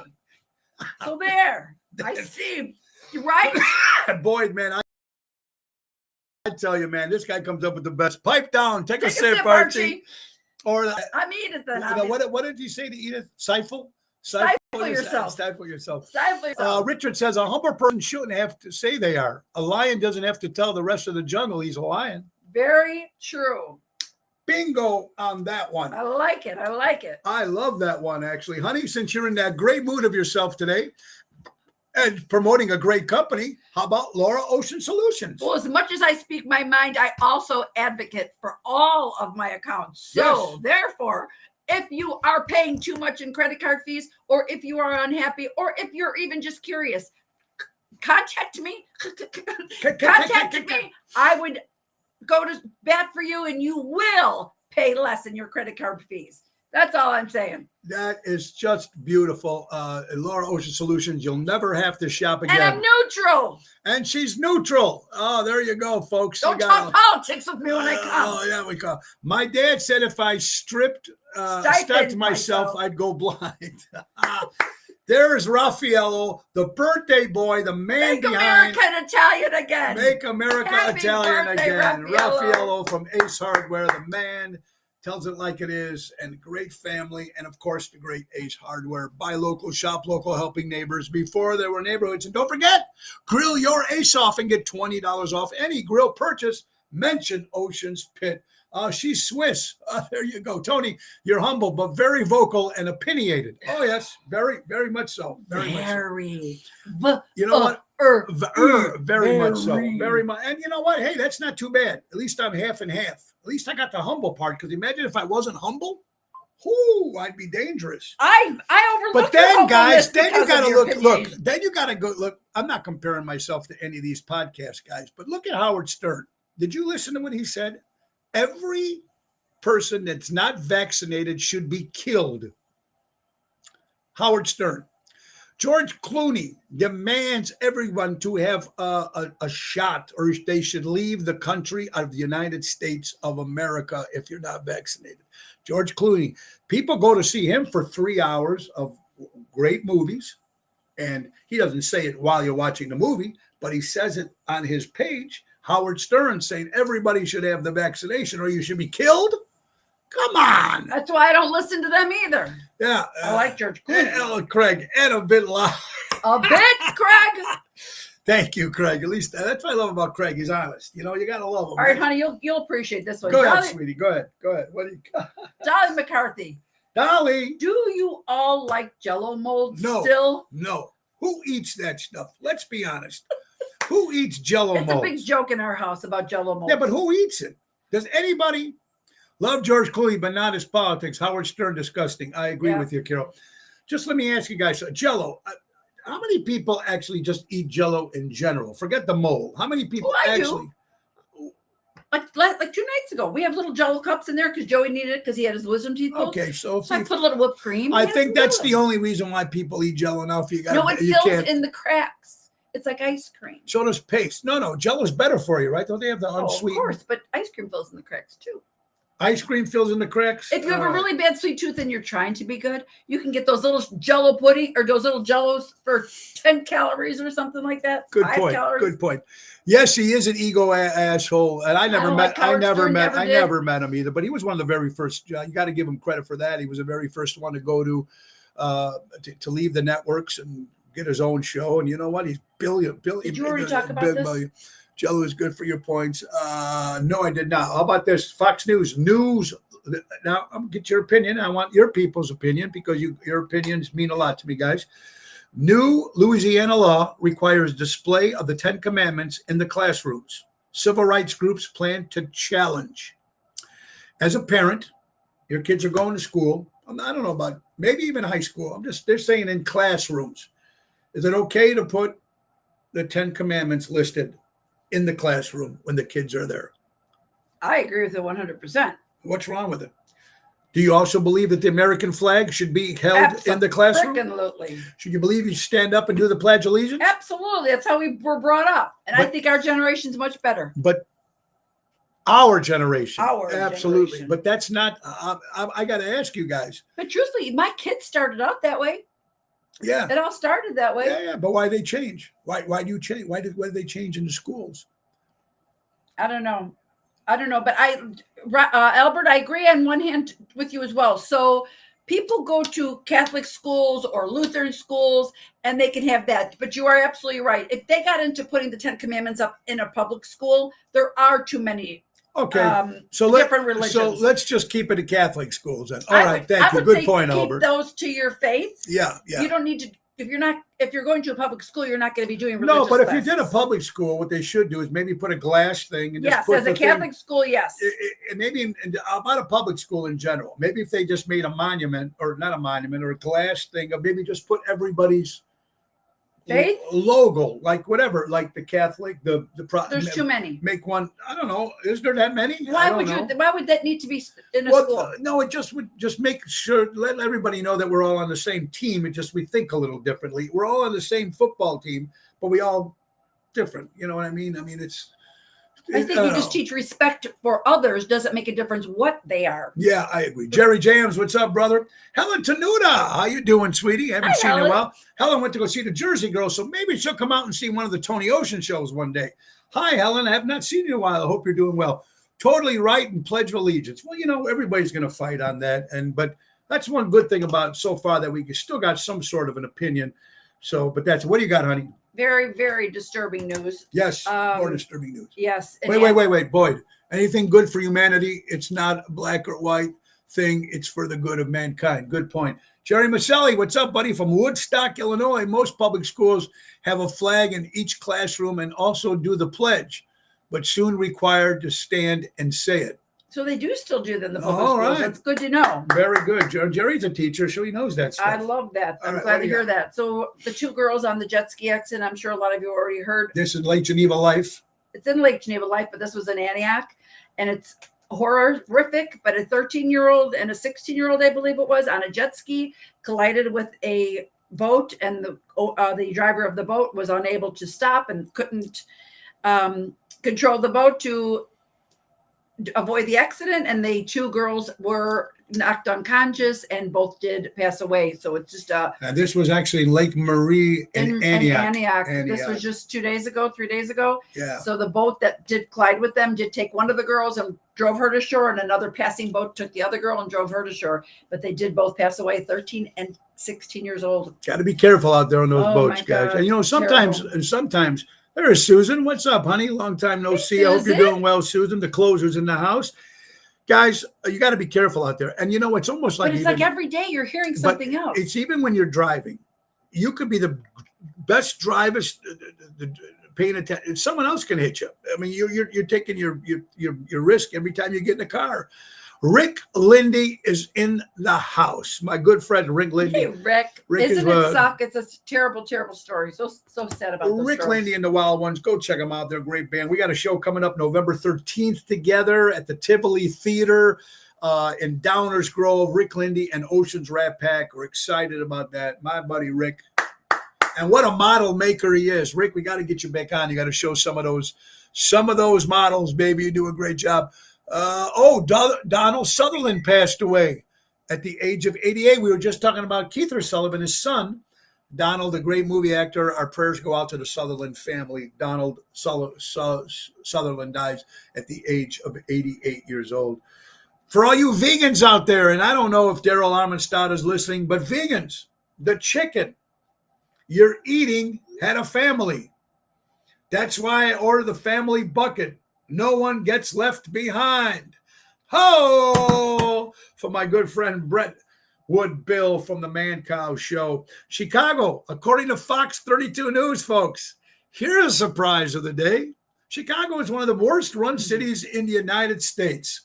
So there, I see. You're right. Boyd, man, I tell you, man, this guy comes up with the best. Pipe down, take a sip, Archie. Archie. Or I'm Edith then. what did you say to Edith? Stifle? Stifle yourself. Stifle yourself. Stifle yourself. Richard says a humble person shouldn't have to say they are. A lion doesn't have to tell the rest of the jungle he's a lion. Very true. Bingo on that one. I like it. I like it. I love that one, actually. Honey, since you're in that great mood of yourself today and promoting a great company, how about Laura Ocean Solutions? Well, as much as I speak my mind, I also advocate for all of my accounts. So, Yes. therefore, if you are paying too much in credit card fees, or if you are unhappy, or if you're even just curious, contact me. Contact me. I would go to bat for you, and you will pay less in your credit card fees. That's all I'm saying. That is just beautiful. Laura Ocean Solutions, you'll never have to shop again. And I'm neutral. And she's neutral. Oh, there you go, folks. Don't talk politics with me when I come. Oh, yeah, we go. My dad said if I stepped myself, I'd go blind. There's Raffaello, the birthday boy, the man Make behind American Italian again. Make America Happy Italian birthday, again. Raffaello. Raffaello from Ace Hardware, the man tells it like it is, and great family, and of course the great Ace Hardware. Buy local, shop local, helping neighbors before there were neighborhoods. And don't forget, grill your Ace off and get $20 off any grill purchase. Mention Ocean's Pit. She's Swiss. There you go. Tony, you're humble, but very vocal and opinionated. Oh, yes. Very, very much so. Very much so. You know what? Very much so. Very much. And you know what? Hey, that's not too bad. At least I'm half and half. At least I got the humble part. Because imagine if I wasn't humble, I'd be dangerous. I overlooked. But then, guys, then you because got to of your look. opinion. Then you got to go look. I'm not comparing myself to any of these podcast guys, but look at Howard Stern. Did you listen to what he said? Every person that's not vaccinated should be killed. Howard Stern. George Clooney demands everyone to have a shot, or they should leave the country of the United States of America if you're not vaccinated. George Clooney. People go to see him for 3 hours of great movies, and he doesn't say it while you're watching the movie, but he says it on his page. Howard Stern saying everybody should have the vaccination or you should be killed. Come on. That's why I don't listen to them either. Yeah. I like George Clooney. Craig, and a bit loud. A bit, Craig. Thank you, Craig. At least that's what I love about Craig. He's honest. You know, you got to love him. All right, honey, you'll appreciate this one. Go ahead, sweetie. Go ahead. What do you got? Dolly McCarthy. Dolly. Do you all like Jell-O molds No. still? No. Who eats that stuff? Let's be honest. Who eats Jell-O molds? It's a big joke in our house about Jell-O molds. Yeah, but who eats it? Does anybody love George Clooney, but not his politics? Howard Stern, disgusting. I agree with you, Carol. Just let me ask you guys, Jell-O, how many people actually just eat Jell-O in general? Forget the mold. How many people actually? Like 2 nights ago, we have little Jell-O cups in there because Joey needed it because he had his wisdom teeth pulled. Okay, so I put a little whipped cream. I think that's the only reason why people eat Jell-O now. If you got, no, it fills in the cracks. It's like ice cream. So does paste. No, Jell-O's better for you, right? Don't they have the unsweet? Of course, but ice cream fills in the cracks too. Ice cream fills in the cracks. If you have a really bad sweet tooth and you're trying to be good, you can get those little Jell-O pudding or those little Jell-Os for 10 calories or something like that. Good 5 point. calories. Good point. Yes, he is an ego asshole, and I never met him either. But he was one of the very first. You got to give him credit for that. He was the very first one to go to leave the networks and get his own show. And you know what? He's billion. Did you already talk about this? Jell-O is good for your points. No, I did not. How about this? Fox News. Now, I'm gonna get your opinion. I want your people's opinion because your opinions mean a lot to me, guys. New Louisiana law requires display of the 10 Commandments in the classrooms. Civil rights groups plan to challenge. As a parent, your kids are going to school. I don't know about maybe even high school. They're saying in classrooms. Is it okay to put the 10 Commandments listed in the classroom when the kids are there? I agree with it 100%. What's wrong with it? Do you also believe that the American flag should be held in the classroom? Absolutely. Should you believe you stand up and do the Pledge of Allegiance? Absolutely. That's how we were brought up. And I think our generation's much better. But our generation. Absolutely. Generation. But that's not, I got to ask you guys. But truthfully, my kids started out that way. Yeah. It all started that way. Yeah. But why they change? Why do you change? Why did they change in the schools? I don't know. But Albert, I agree on one hand with you as well. So people go to Catholic schools or Lutheran schools and they can have that. But you are absolutely right. If they got into putting the 10 Commandments up in a public school, there are too many Okay. different religions. So let's just keep it to Catholic schools then. All I right. would- Thank I you. would Good say point, keep Albert. those to your faith. Yeah. Yeah. You don't need to, if you're going to a public school, you're not going to be doing religious No, but if you classes. did a public school, what they should do is maybe put a glass thing and Yes, just put as a the Catholic school, yes. And maybe about a public school in general. Maybe if they just made a monument, or not a monument, or a glass thing, or maybe just put everybody's Faith? logo, like whatever, like the Catholic, There's too many. Make one. I don't know. Is there that many? I Why don't would know. Why would that need to be in a Well, school? no, it just would just make sure, let everybody know that we're all on the same team. It just we think a little differently. We're all on the same football team, but we all different. You know what I mean? I mean, I think you just teach respect for others. Doesn't make a difference what they are. Yeah, I agree. Jerry Jams, what's up, brother? Helen Tenuta, how you doing, sweetie? Haven't seen you in a while. Helen went to go see the Jersey Girl, so maybe she'll come out and see one of the Tony Ocean shows one day. Hi, Helen. I have not seen you in a while. I hope you're doing well. Totally right, and Pledge of Allegiance. Well, you know, everybody's going to fight on that, but that's one good thing about so far that we still got some sort of an opinion. So, but that's what do you got, honey? Very, very disturbing news. Yes, more disturbing news. Yes. Wait, Boyd. Anything good for humanity? It's not a black or white thing. It's for the good of mankind. Good point. Jerry Maselli, what's up, buddy? From Woodstock, Illinois. Most public schools have a flag in each classroom and also do the pledge, but soon required to stand and say it. So they do still do that in the public All schools. right. That's good to know. Very good. Jerry's a teacher, so he knows that stuff. I love that. All I'm right, glad what to do you hear that. So the two girls on the jet ski accident, I'm sure a lot of you already heard. This is Lake Geneva Life. It's in Lake Geneva Life, but this was in Antioch, and it's horrific. But a 13-year-old and a 16-year-old, I believe it was, on a jet ski collided with a boat, and the driver of the boat was unable to stop and couldn't control the boat to avoid the accident, and the two girls were knocked unconscious and both did pass away. So it's just And this was actually Lake Marie in Antioch. This was just 3 days ago. Yeah. So the boat that did collide with them did take one of the girls and drove her to shore, and another passing boat took the other girl and drove her to shore. But they did both pass away, 13 and 16 years old. Got to be careful out there on those boats, my guys. God, And you know, sometimes there is Susan. What's up, honey? Long time no see. I hope you're doing well, Susan. The closer's in the house. Guys, you got to be careful out there. And you know, it's almost like But it's like every day you're hearing something else. It's even when you're driving. You could be the best driver, paying attention. Someone else can hit you. I mean, you're taking your risk every time you get in the car. Rick Lindy is in the house. My good friend Rick Lindy. Hey, Rick. Isn't it suck? It's a terrible, terrible story. So sad about this. Rick Lindy and the Wild Ones. Go check them out. They're a great band. We got a show coming up November 13th together at the Tivoli Theater in Downers Grove. Rick Lindy and Ocean's Rat Pack. We're excited about that. My buddy Rick. And what a model maker he is. Rick, we got to get you back on. You got to show some of those models, baby. You do a great job. Donald Sutherland passed away at the age of 88. We were just talking about Keith Sullivan, his son, Donald, the great movie actor. Our prayers go out to the Sutherland family. Donald Sutherland dies at the age of 88 years old. For all you vegans out there, and I don't know if Daryl Armenstadt is listening, but vegans, the chicken you're eating had a family. That's why I ordered the family bucket. No one gets left behind. Ho! For my good friend Brett Woodbill from the Man Cow Show. Chicago, according to Fox 32 News, folks, here's a surprise of the day. Chicago is one of the worst run cities in the United States.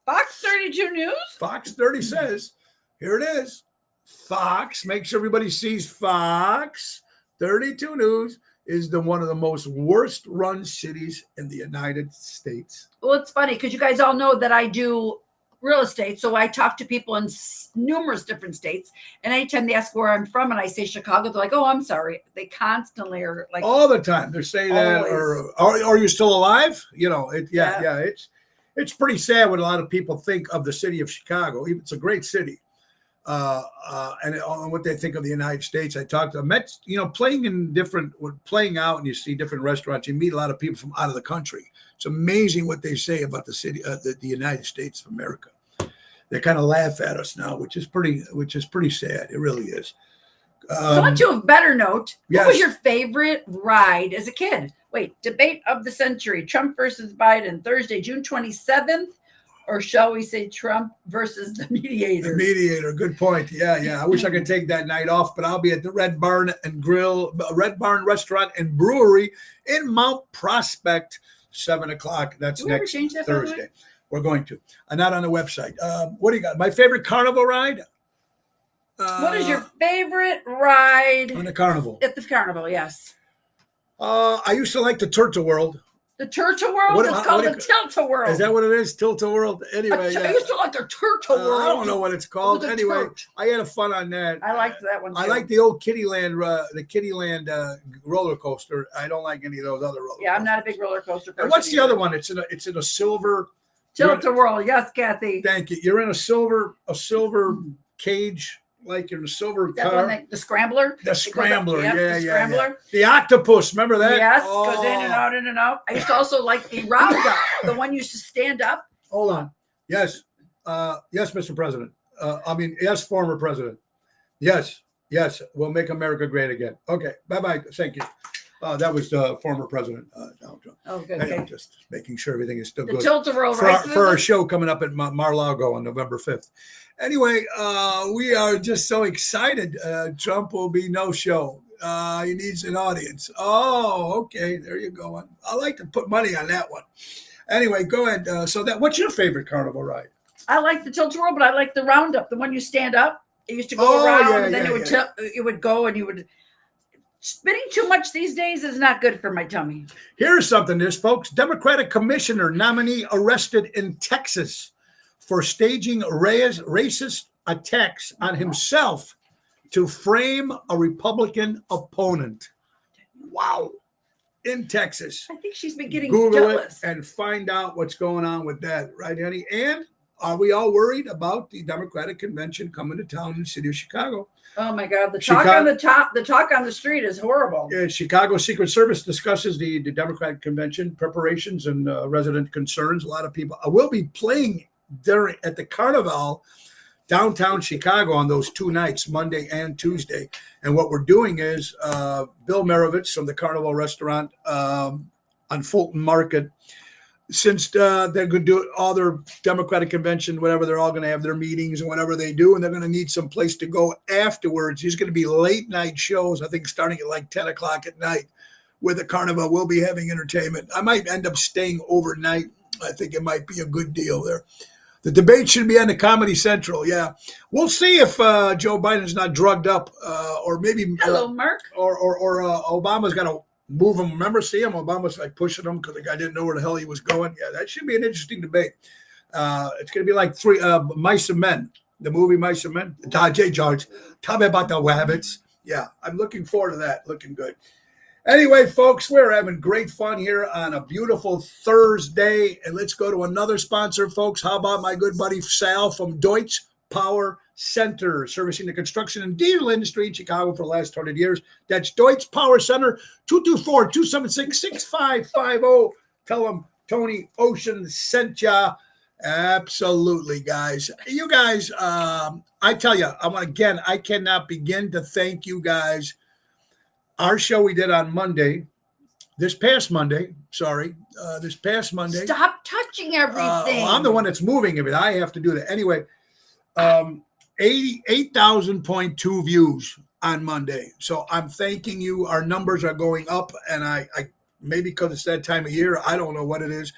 Fox 32 News? Fox 30 says, here it is. Fox, make sure everybody sees Fox 32 News is one of the most worst run cities in the United States. Well, it's funny because you guys all know that I do real estate. So I talk to people in numerous different states. And anytime they ask where I'm from and I say Chicago, they're like, oh, I'm sorry. They constantly are like. All the time. They're saying that. Or are you still alive? You know, it's pretty sad what a lot of people think of the city of Chicago. It's a great city. And what they think of the United States. I talked to them, playing out and you see different restaurants, you meet a lot of people from out of the country. It's amazing what they say about the city, the United States of America. They kind of laugh at us now, which is pretty sad. It really is. So on to a better note, yes. What was your favorite ride as a kid? Debate of the century, Trump versus Biden, Thursday, June 27th, or shall we say Trump versus the mediator? The mediator, good point. Yeah. I wish I could take that night off, but I'll be at the Red Barn Restaurant and Brewery in Mount Prospect, 7:00. That's Do we ever next change that, by the way? Thursday. We're going to. Not on the website. What do you got? My favorite carnival ride? What is your favorite ride on the carnival? at the carnival? Yes. I used to like the Turtle World. The Turtle World is called the Tilt-A World. Is that what it is? Tilt-A World? Anyway, I used to like the Turtle World. I don't know what it's called. Anyway, I had a fun on that. I liked that one too. I like the old Kittyland roller coaster. I don't like any of those other roller coasters. Yeah, I'm not a big roller coaster person. And what's the either. other one? It's in a silver Tilt-A World. Yes, Kathy. Thank you. You're in a silver cage, like you're in a silver car. The Scrambler. The Scrambler. The Scrambler. The octopus. Remember that? Yes, goes in and out, in and out. I used to also like the Roundup, the one you used to stand up. Hold on. Yes. Yes, Mr. President. Yes, former president. Yes. We'll make America great again. Okay. Bye-bye. Thank you. That was former President Donald Trump. Oh, good. Anyway, Okay. just making sure everything is still The good. Tilt-A World, for right? our show coming up at Mar-a-Lago on November 5th. Anyway, we are just so excited. Trump will be no show. He needs an audience. Oh, okay. There you go. I like to put money on that one. Anyway, go ahead. What's your favorite carnival ride? I like the Tilt-A World, but I like the Roundup, the one you stand up. It used to go around, and then it would go, and you would. Spitting too much these days is not good for my tummy. Here's something, folks. Democratic commissioner nominee arrested in Texas for staging racist attacks on himself to frame a Republican opponent. Wow. In Texas. I think she's been getting Google jealous. it and find out what's going on with that, right, honey? And are we all worried about the Democratic convention coming to town in the city of Chicago? Oh my God! The talk on the street is horrible. Chicago Secret Service discusses the Democratic convention preparations and resident concerns. A lot of people will be playing at the Carnival downtown Chicago on those 2 nights, Monday and Tuesday. And what we're doing is Bill Marovitz from the Carnival Restaurant on Fulton Market. Since they're going to do all their Democratic convention, whatever, they're all going to have their meetings and whatever they do, and they're going to need some place to go afterwards. There's going to be late night shows, I think, starting at like 10 o'clock at night, where the Carnival will be having entertainment. I might end up staying overnight. I think it might be a good deal there. The debate should be on the Comedy Central. Yeah, we'll see if Joe Biden's not drugged up, or maybe Hello, Mark. or Obama's got to move him. Remember, see him? Obama's like pushing him because the guy didn't know where the hell he was going. Yeah, that should be an interesting debate. It's going to be like Mice and Men, the movie Mice and Men. J. George, tell me about the rabbits. Yeah, I'm looking forward to that. Looking good. Anyway, folks, we're having great fun here on a beautiful Thursday. And let's go to another sponsor, folks. How about my good buddy Sal from Deutsch Power Center, servicing the construction and diesel industry in Chicago for the last 100 years. That's Deutsch Power Center, 224-276-6550. Tell them Tony Ocean sent ya. Absolutely, guys. You guys, I tell you, I cannot begin to thank you guys. Our show we did on this past Monday. Stop touching everything. I'm the one that's moving it. I have to do that. Anyway, 88,000.2 views on Monday. So I'm thanking you. Our numbers are going up, and I maybe because it's that time of year, I don't know what it is.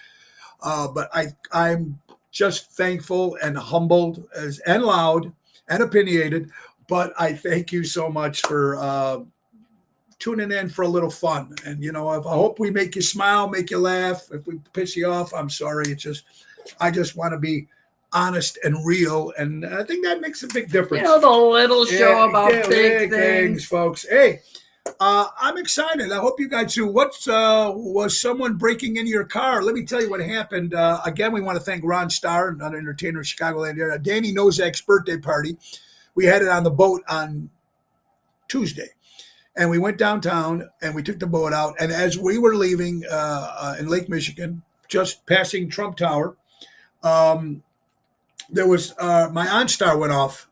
But I'm just thankful and humbled and loud and opinionated. But I thank you so much for tuning in for a little fun. And, I hope we make you smile, make you laugh. If we piss you off, I'm sorry. I just want to be honest and real, and I think that makes a big difference. The little show about big things, folks. Hey, I'm excited. I hope you guys too. Was someone breaking into your car? Let me tell you what happened. Again, we want to thank Ron Starr, another entertainer in Chicagoland area. Danny Nozak's birthday party. We had it on the boat on Tuesday, and we went downtown and we took the boat out. And as we were leaving in Lake Michigan, just passing Trump Tower, there was my OnStar went off,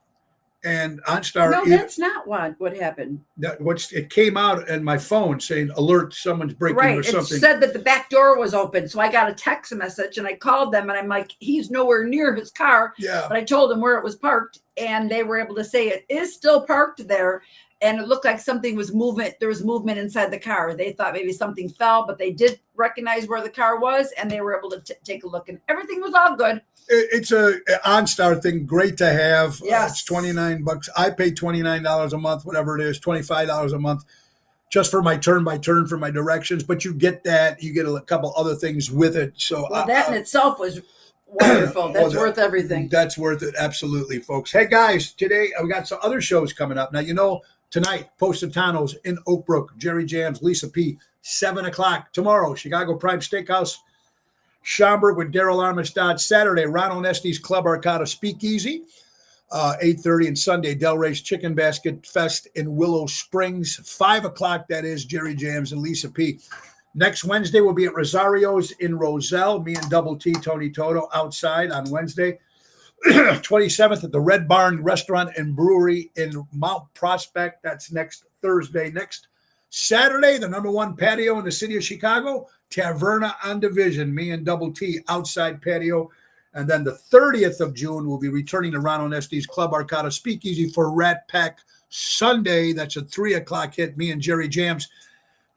And OnStar, No, that's not what happened. it came out in my phone saying alert, someone's breaking Right. or It something. said that the back door was open. So I got a text message and I called them and I'm like, he's nowhere near his car. Yeah. But I told them where it was parked and they were able to say it is still parked there. And it looked like something was movement. There was movement inside the car. They thought maybe something fell, but they did recognize where the car was and they were able to take a look and everything was all good. It's a OnStar thing. Great to have. Yes. It's $29. I pay $29 a month, whatever it is, $25 a month, just for my turn by turn for my directions. But you get that. You get a couple other things with it. So Well, that in itself was wonderful. That's well, worth everything. That's worth it. Absolutely, folks. Hey, guys, today we got some other shows coming up. Now, tonight, Positano's in Oak Brook, Jerry Jams, Lisa P., 7 o'clock. Tomorrow, Chicago Prime Steakhouse, Schaumburg with Daryl Armistead. Saturday, Ronald Nestie's Club Arcata Speakeasy, 8:30. And Sunday, Delray's Chicken Basket Fest in Willow Springs, 5 o'clock. That is Jerry Jams and Lisa P. Next Wednesday, we'll be at Rosario's in Roselle. Me and Double T, Tony Toto, outside on Wednesday. 27th at the Red Barn Restaurant and Brewery in Mount Prospect. That's next Thursday. Next Saturday, the #1 patio in the city of Chicago, Taverna on Division. Me and Double T outside patio. And then the 30th of June, we'll be returning to Ronald Nestie's Club Arcata Speakeasy for Rat Pack Sunday. That's a 3 o'clock hit. Me and Jerry Jams.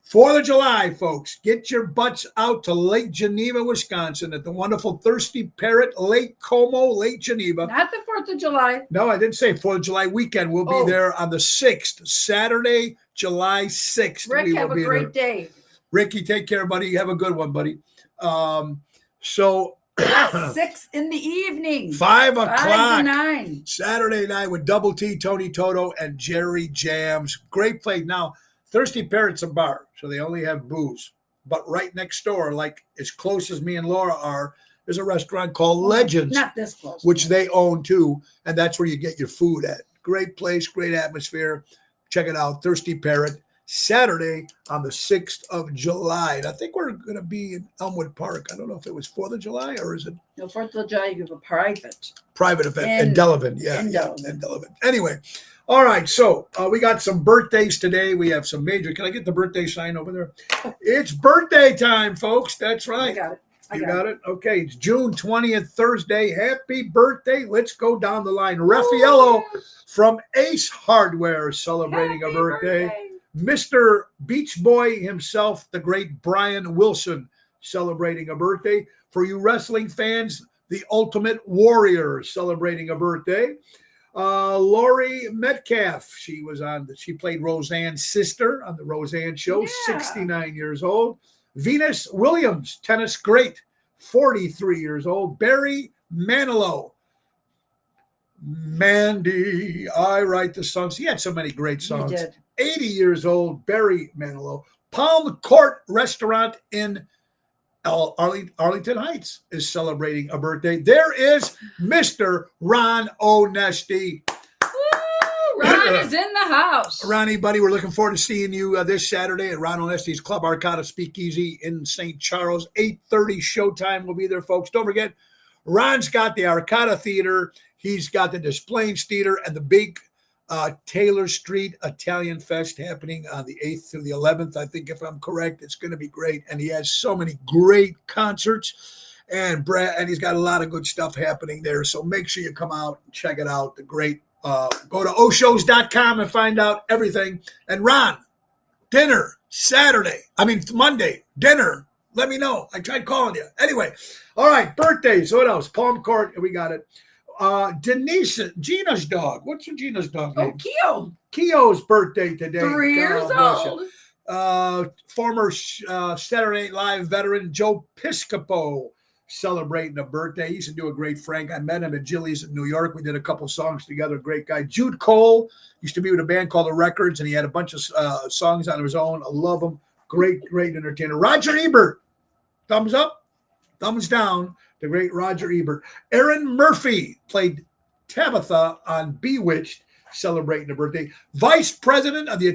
4th of July, folks, get your butts out to Lake Geneva, Wisconsin at the wonderful Thirsty Parrot, Lake Como, Lake Geneva. Not the 4th of July. No, I didn't say 4th of July weekend. We'll be there on the 6th, Saturday, July 6th. Rick, have a great day. Ricky, take care, buddy. Have a good one, buddy. So 6 in the evening. 5 o'clock. 5 to 9. Saturday night with Double T, Tony Toto, and Jerry Jams. Great place. Now, Thirsty Parrot's a bar, so they only have booze. But right next door, like as close as me and Laura are, there's a restaurant called Legends. Not this close. Which they own too, and that's where you get your food at. Great place, great atmosphere. Check it out, Thirsty Parrot, Saturday on the 6th of July. And I think we're going to be in Elmwood Park. I don't know if it was 4th of July or is it? No, 4th of July, you have a private event in Delavan. Yeah, in Delavan. Anyway, all right, so we got some birthdays today. We have some major. Can I get the birthday sign over there? It's birthday time, folks. That's right. I got it. You got it? Okay, it's June 20th, Thursday. Happy birthday. Let's go down the line. Raffaello from Ace Hardware celebrating a birthday. Mr. Beach Boy himself, the great Brian Wilson, celebrating a birthday. For you wrestling fans, the Ultimate Warrior celebrating a birthday. Laurie Metcalf, she played Roseanne's sister on the Roseanne show, 69 years old. Venus Williams, tennis great, 43 years old. Barry Manilow. Mandy, I write the songs. He had so many great songs. He did. 80 years old, Barry Manilow. Palm Court Restaurant in Arlington Heights is celebrating a birthday. There is Mr. Ron O'Nesty. Ron is in the house. Ronnie, buddy, we're looking forward to seeing you this Saturday at Ron O'Nesty's Club Arcata Speakeasy in St. Charles. 8:30 showtime. We'll be there, folks. Don't forget, Ron's got the Arcata Theater. He's got the Des Plaines Theater and the big Taylor Street Italian Fest happening on the 8th through the 11th. I think if I'm correct, it's going to be great. And he has so many great concerts. And he's got a lot of good stuff happening there. So make sure you come out and check it out. The great go to oshows.com and find out everything. And Ron, dinner Monday, dinner. Let me know. I tried calling you. Anyway, all right, birthdays. What else? Palm Court, we got it. Denise, Gina's dog. What's Gina's dog name? Keo. Keo's birthday today. 3 years old. Former Saturday Night Live veteran Joe Piscopo celebrating a birthday. He used to do a great Frank. I met him at Jilly's in New York. We did a couple songs together. Great guy. Jude Cole used to be with a band called The Records, and he had a bunch of songs on his own. I love him. Great entertainer. Roger Ebert. Thumbs up, thumbs down. The great Roger Ebert. Erin Murphy played Tabitha on Bewitched, celebrating a birthday. Vice President of the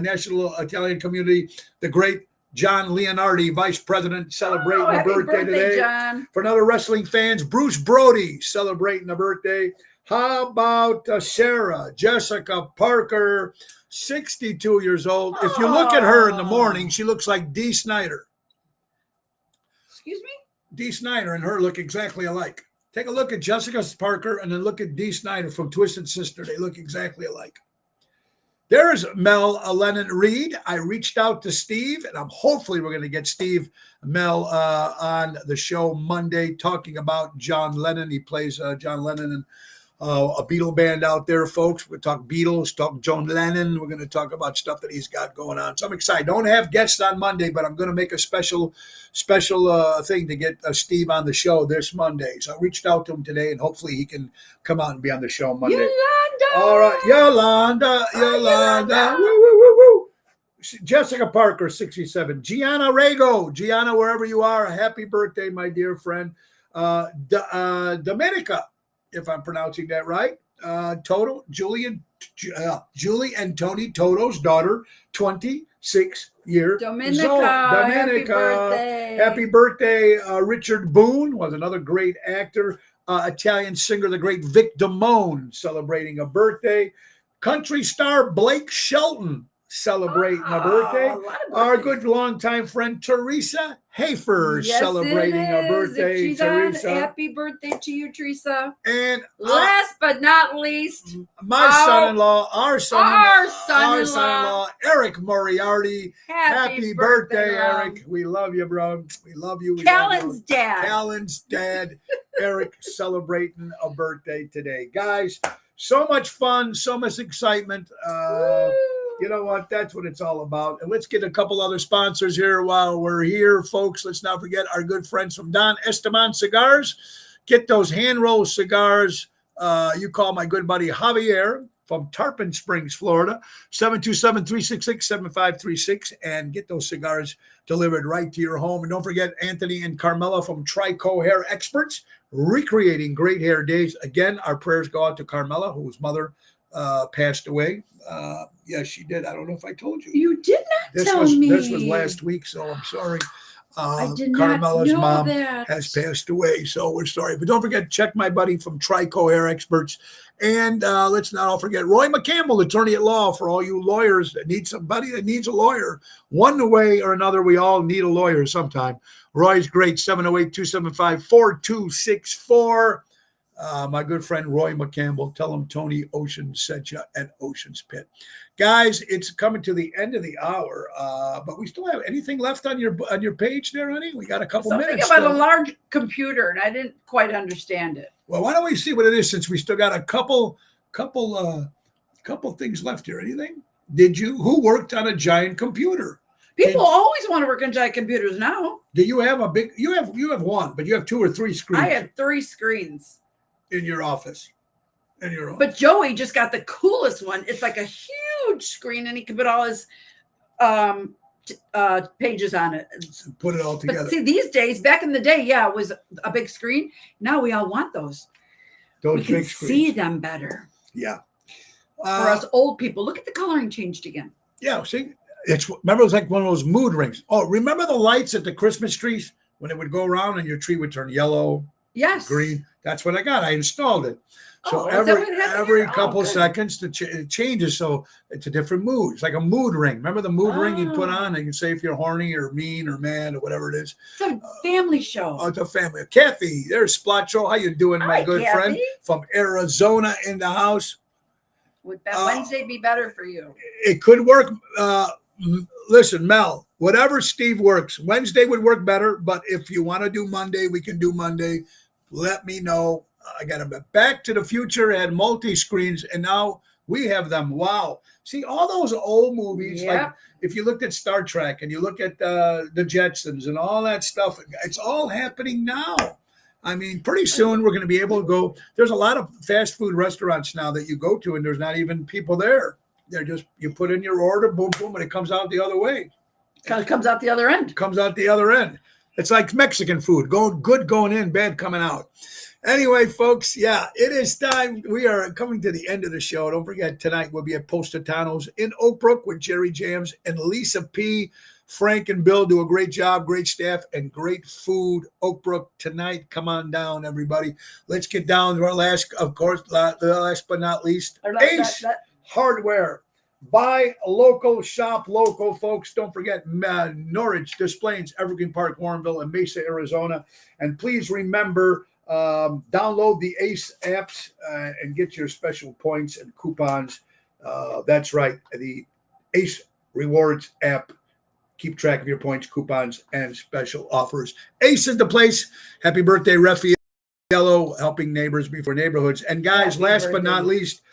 National Italian Community, the great John Leonardi, Vice President, celebrating a birthday today. John. For another wrestling fans, Bruce Brody celebrating a birthday. How about Sarah Jessica Parker, 62 years old? If you look at her in the morning, she looks like Dee Snider. Excuse me? Dee Snider and her look exactly alike. Take a look at Jessica Parker and then look at Dee Snider from Twisted Sister. They look exactly alike. There's Mel Lennon Reed. I reached out to Steve, and hopefully we're going to get Steve Mel on the show Monday talking about John Lennon. He plays John Lennon in a Beatle band out there, folks. We'll talk Beatles, talk John Lennon. We're going to talk about stuff that he's got going on. So I'm excited. Don't have guests on Monday, but I'm going to make a special thing to get Steve on the show this Monday. So I reached out to him today, and hopefully he can come out and be on the show Monday. Yolanda! All right, Yolanda. Woo, woo, woo, woo. Jessica Parker, 67. Gianna Rago. Gianna, wherever you are, a happy birthday, my dear friend. Dominica, if I'm pronouncing that right. Julie and Tony Toto's daughter, 26 years Dominica, old. happy birthday. Happy birthday. Richard Boone was another great actor. Italian singer, the great Vic Damone, celebrating a birthday. Country star Blake Shelton celebrating a birthday. Our good longtime friend Teresa Hafer celebrating a birthday. She's Teresa. On, happy birthday to you, Teresa. And last but not least, our son-in-law, Eric Moriarty. Happy birthday, Eric. We love you, bro. We love you. Callan's dad. Callan's dad, Eric, celebrating a birthday today. Guys, so much fun, so much excitement. You know what? That's what it's all about. And let's get a couple other sponsors here while we're here, folks. Let's not forget our good friends from Don Esteban Cigars. Get those hand-rolled cigars. You call my good buddy Javier from Tarpon Springs, Florida, 727-366-7536, and get those cigars delivered right to your home. And don't forget Anthony and Carmela from Trico Hair Experts, recreating great hair days. Again, our prayers go out to Carmela, whose mother passed away. Yes, she did. I don't know if I told you. You did not tell me. This was last week, so I'm sorry. I did Carmela's not know mom that. has passed away, so we're sorry. But don't forget, check my buddy from Trico Hair Experts. And let's not all forget Roy McCampbell, attorney at law, for all you lawyers that need somebody that needs a lawyer. One way or another, we all need a lawyer sometime. Roy's great, 708-275-4264. My good friend Roy McCampbell. Tell him Tony Ocean sent you at Ocean's Pit. Guys, it's coming to the end of the hour, but we still have anything left on your page there, honey? We got a couple minutes. Something about a large computer, and I didn't quite understand it. Well, why don't we see what it is, since we still got a couple things left here. Anything? Who worked on a giant computer? People always want to work on giant computers now. Do you have you have one, but you have 2 or 3 screens. I have 3 screens. In your office. But Joey just got the coolest one. It's like a huge screen, and he can put all his pages on it. Put it all together. But see, these days, back in the day, it was a big screen. Now we all want those. Those we can big screens. see them better. Yeah. For us old people, look at the coloring changed again. Yeah, see, remember it was like one of those mood rings. Oh, remember the lights at the Christmas trees when it would go around and your tree would turn yellow? Yes. Green. That's what I got. I installed it. So is that what happened every here? couple seconds it changes. So it's a different mood. It's like a mood ring. Remember the mood ring you put on? And you can say if you're horny or mean or mad or whatever it is. It's a family show. Oh, it's a family. Kathy, there's Splotcho. How you doing, my good Kathy. friend from Arizona in the house? Would Wednesday be better for you? It could work. Listen, Mel, whatever Steve works, Wednesday would work better. But if you want to do Monday, we can do Monday. Let me know. I got them. Back to the Future had multi-screens, and now we have them. Wow. See, all those old movies, like if you looked at Star Trek and you look at the Jetsons and all that stuff, it's all happening now. I mean, pretty soon we're going to be able to go. There's a lot of fast food restaurants now that you go to, and there's not even people there. They're just, you put in your order, boom, boom, and it comes out the other way. It comes out the other end. Comes out the other end. It's like Mexican food, good going in, bad coming out. Anyway, folks, it is time. We are coming to the end of the show. Don't forget, tonight we'll be at Positano's in Oak Brook with Jerry Jams and Lisa P. Frank and Bill do a great job, great staff, and great food. Oakbrook tonight. Come on down, everybody. Let's get down to our last, of course, last but not least, Ace Hardware. Buy local, shop local, folks. Don't forget Norwich, Des Plaines, Evergreen Park, Warrenville, and Mesa, Arizona. And please remember, download the Ace apps and get your special points and coupons. That's right, the Ace Rewards app. Keep track of your points, coupons, and special offers. Ace is the place. Happy birthday, Raffaello, helping neighbors before neighborhoods. And guys, last but not least,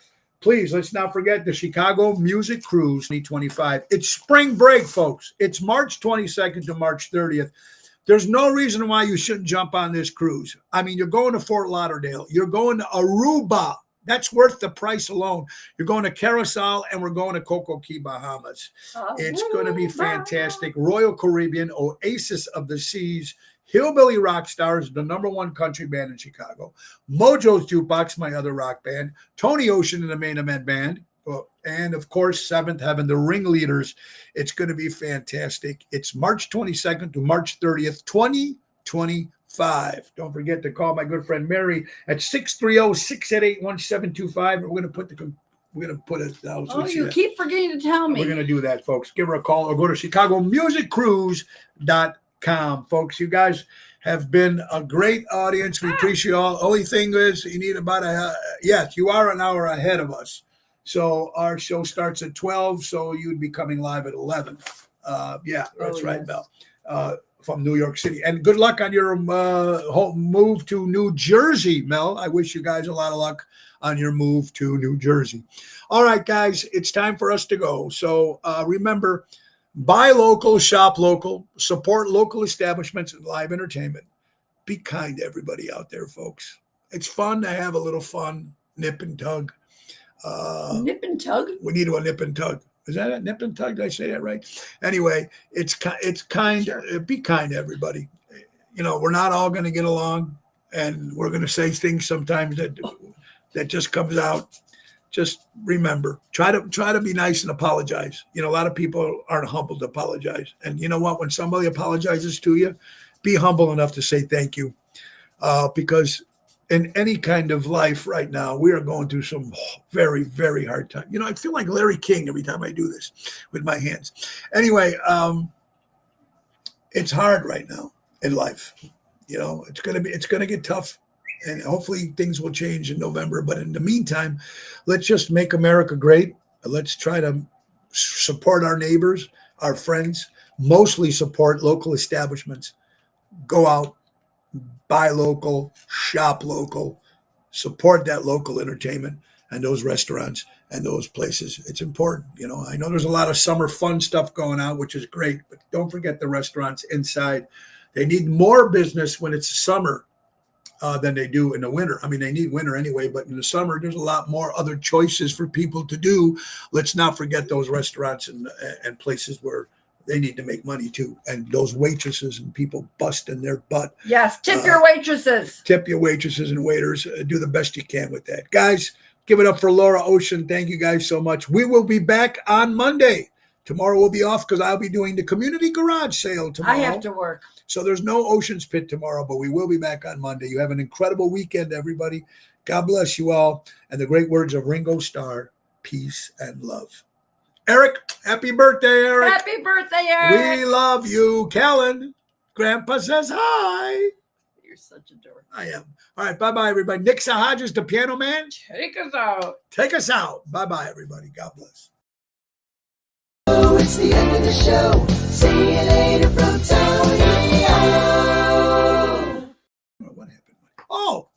please, let's not forget the Chicago Music Cruise 2025. It's spring break, folks. It's March 22nd to March 30th. There's no reason why you shouldn't jump on this cruise. I mean, you're going to Fort Lauderdale. You're going to Aruba. That's worth the price alone. You're going to Carousel, and we're going to Coco Key, Bahamas. It's going to be fantastic. Royal Caribbean, Oasis of the Seas, Hillbilly Rock Stars, the #1 country band in Chicago, Mojo's Jukebox, my other rock band, Tony Ocean and the Main Event Band, and, of course, Seventh Heaven, the Ringleaders. It's going to be fantastic. It's March 22nd to March 30th, 2025. Don't forget to call my good friend Mary at 630-688-1725. We're going to put it down. Oh, you keep forgetting to tell me. We're going to do that, folks. Give her a call or go to ChicagoMusicCruise.com, folks. You guys have been a great audience. We appreciate you all. Only thing is, you need about yes, you are an hour ahead of us. So our show starts at 12, so you'd be coming live at 11. Yeah, that's right, Mel. From New York City. And good luck on your move to New Jersey, Mel. I wish you guys a lot of luck on your move to New Jersey. All right, guys, it's time for us to go. So remember, buy local, shop local, support local establishments and live entertainment. Be kind to everybody out there, folks. It's fun to have a little fun, nip and tug. Nip and tug? We need a nip and tug. Is that a nip and tug? Did I say that right? Anyway, it's kind. Sure. Be kind to everybody. You know, we're not all going to get along, and we're going to say things sometimes that just comes out. Just remember, try to be nice and apologize. You know, a lot of people aren't humble to apologize, and you know what? When somebody apologizes to you, be humble enough to say thank you, because in any kind of life right now, we are going through some very, very hard time. You know, I feel like Larry King every time I do this with my hands. Anyway, it's hard right now in life. You know, it's going to get tough, and hopefully things will change in November. But in the meantime, let's just make America great. Let's try to support our neighbors, our friends, mostly support local establishments. Go out. Buy local, shop local, support that local entertainment and those restaurants and those places. It's important. You know, I know there's a lot of summer fun stuff going on, which is great, but don't forget the restaurants inside. They need more business when it's summer than they do in the winter. I mean, they need winter anyway, but in the summer, there's a lot more other choices for people to do. Let's not forget those restaurants and places where they need to make money too. And those waitresses and people busting their butt. Yes, tip your waitresses. Tip your waitresses and waiters. Do the best you can with that. Guys, give it up for Laura Ocean. Thank you guys so much. We will be back on Monday. Tomorrow we'll be off because I'll be doing the community garage sale tomorrow. I have to work. So there's no Ocean's Pit tomorrow, but we will be back on Monday. You have an incredible weekend, everybody. God bless you all. And the great words of Ringo Starr, peace and love. Eric, happy birthday, Eric. Happy birthday, Eric. We love you. Kellen, Grandpa says hi. You're such a dork. I am. All right, bye-bye, everybody. Nick Hodges, the piano man. Take us out. Take us out. Bye-bye, everybody. God bless. Oh, it's the end of the show. See you later from Tony O. What happened? Oh.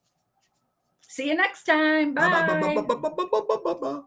See you next time. Bye. Bye-bye.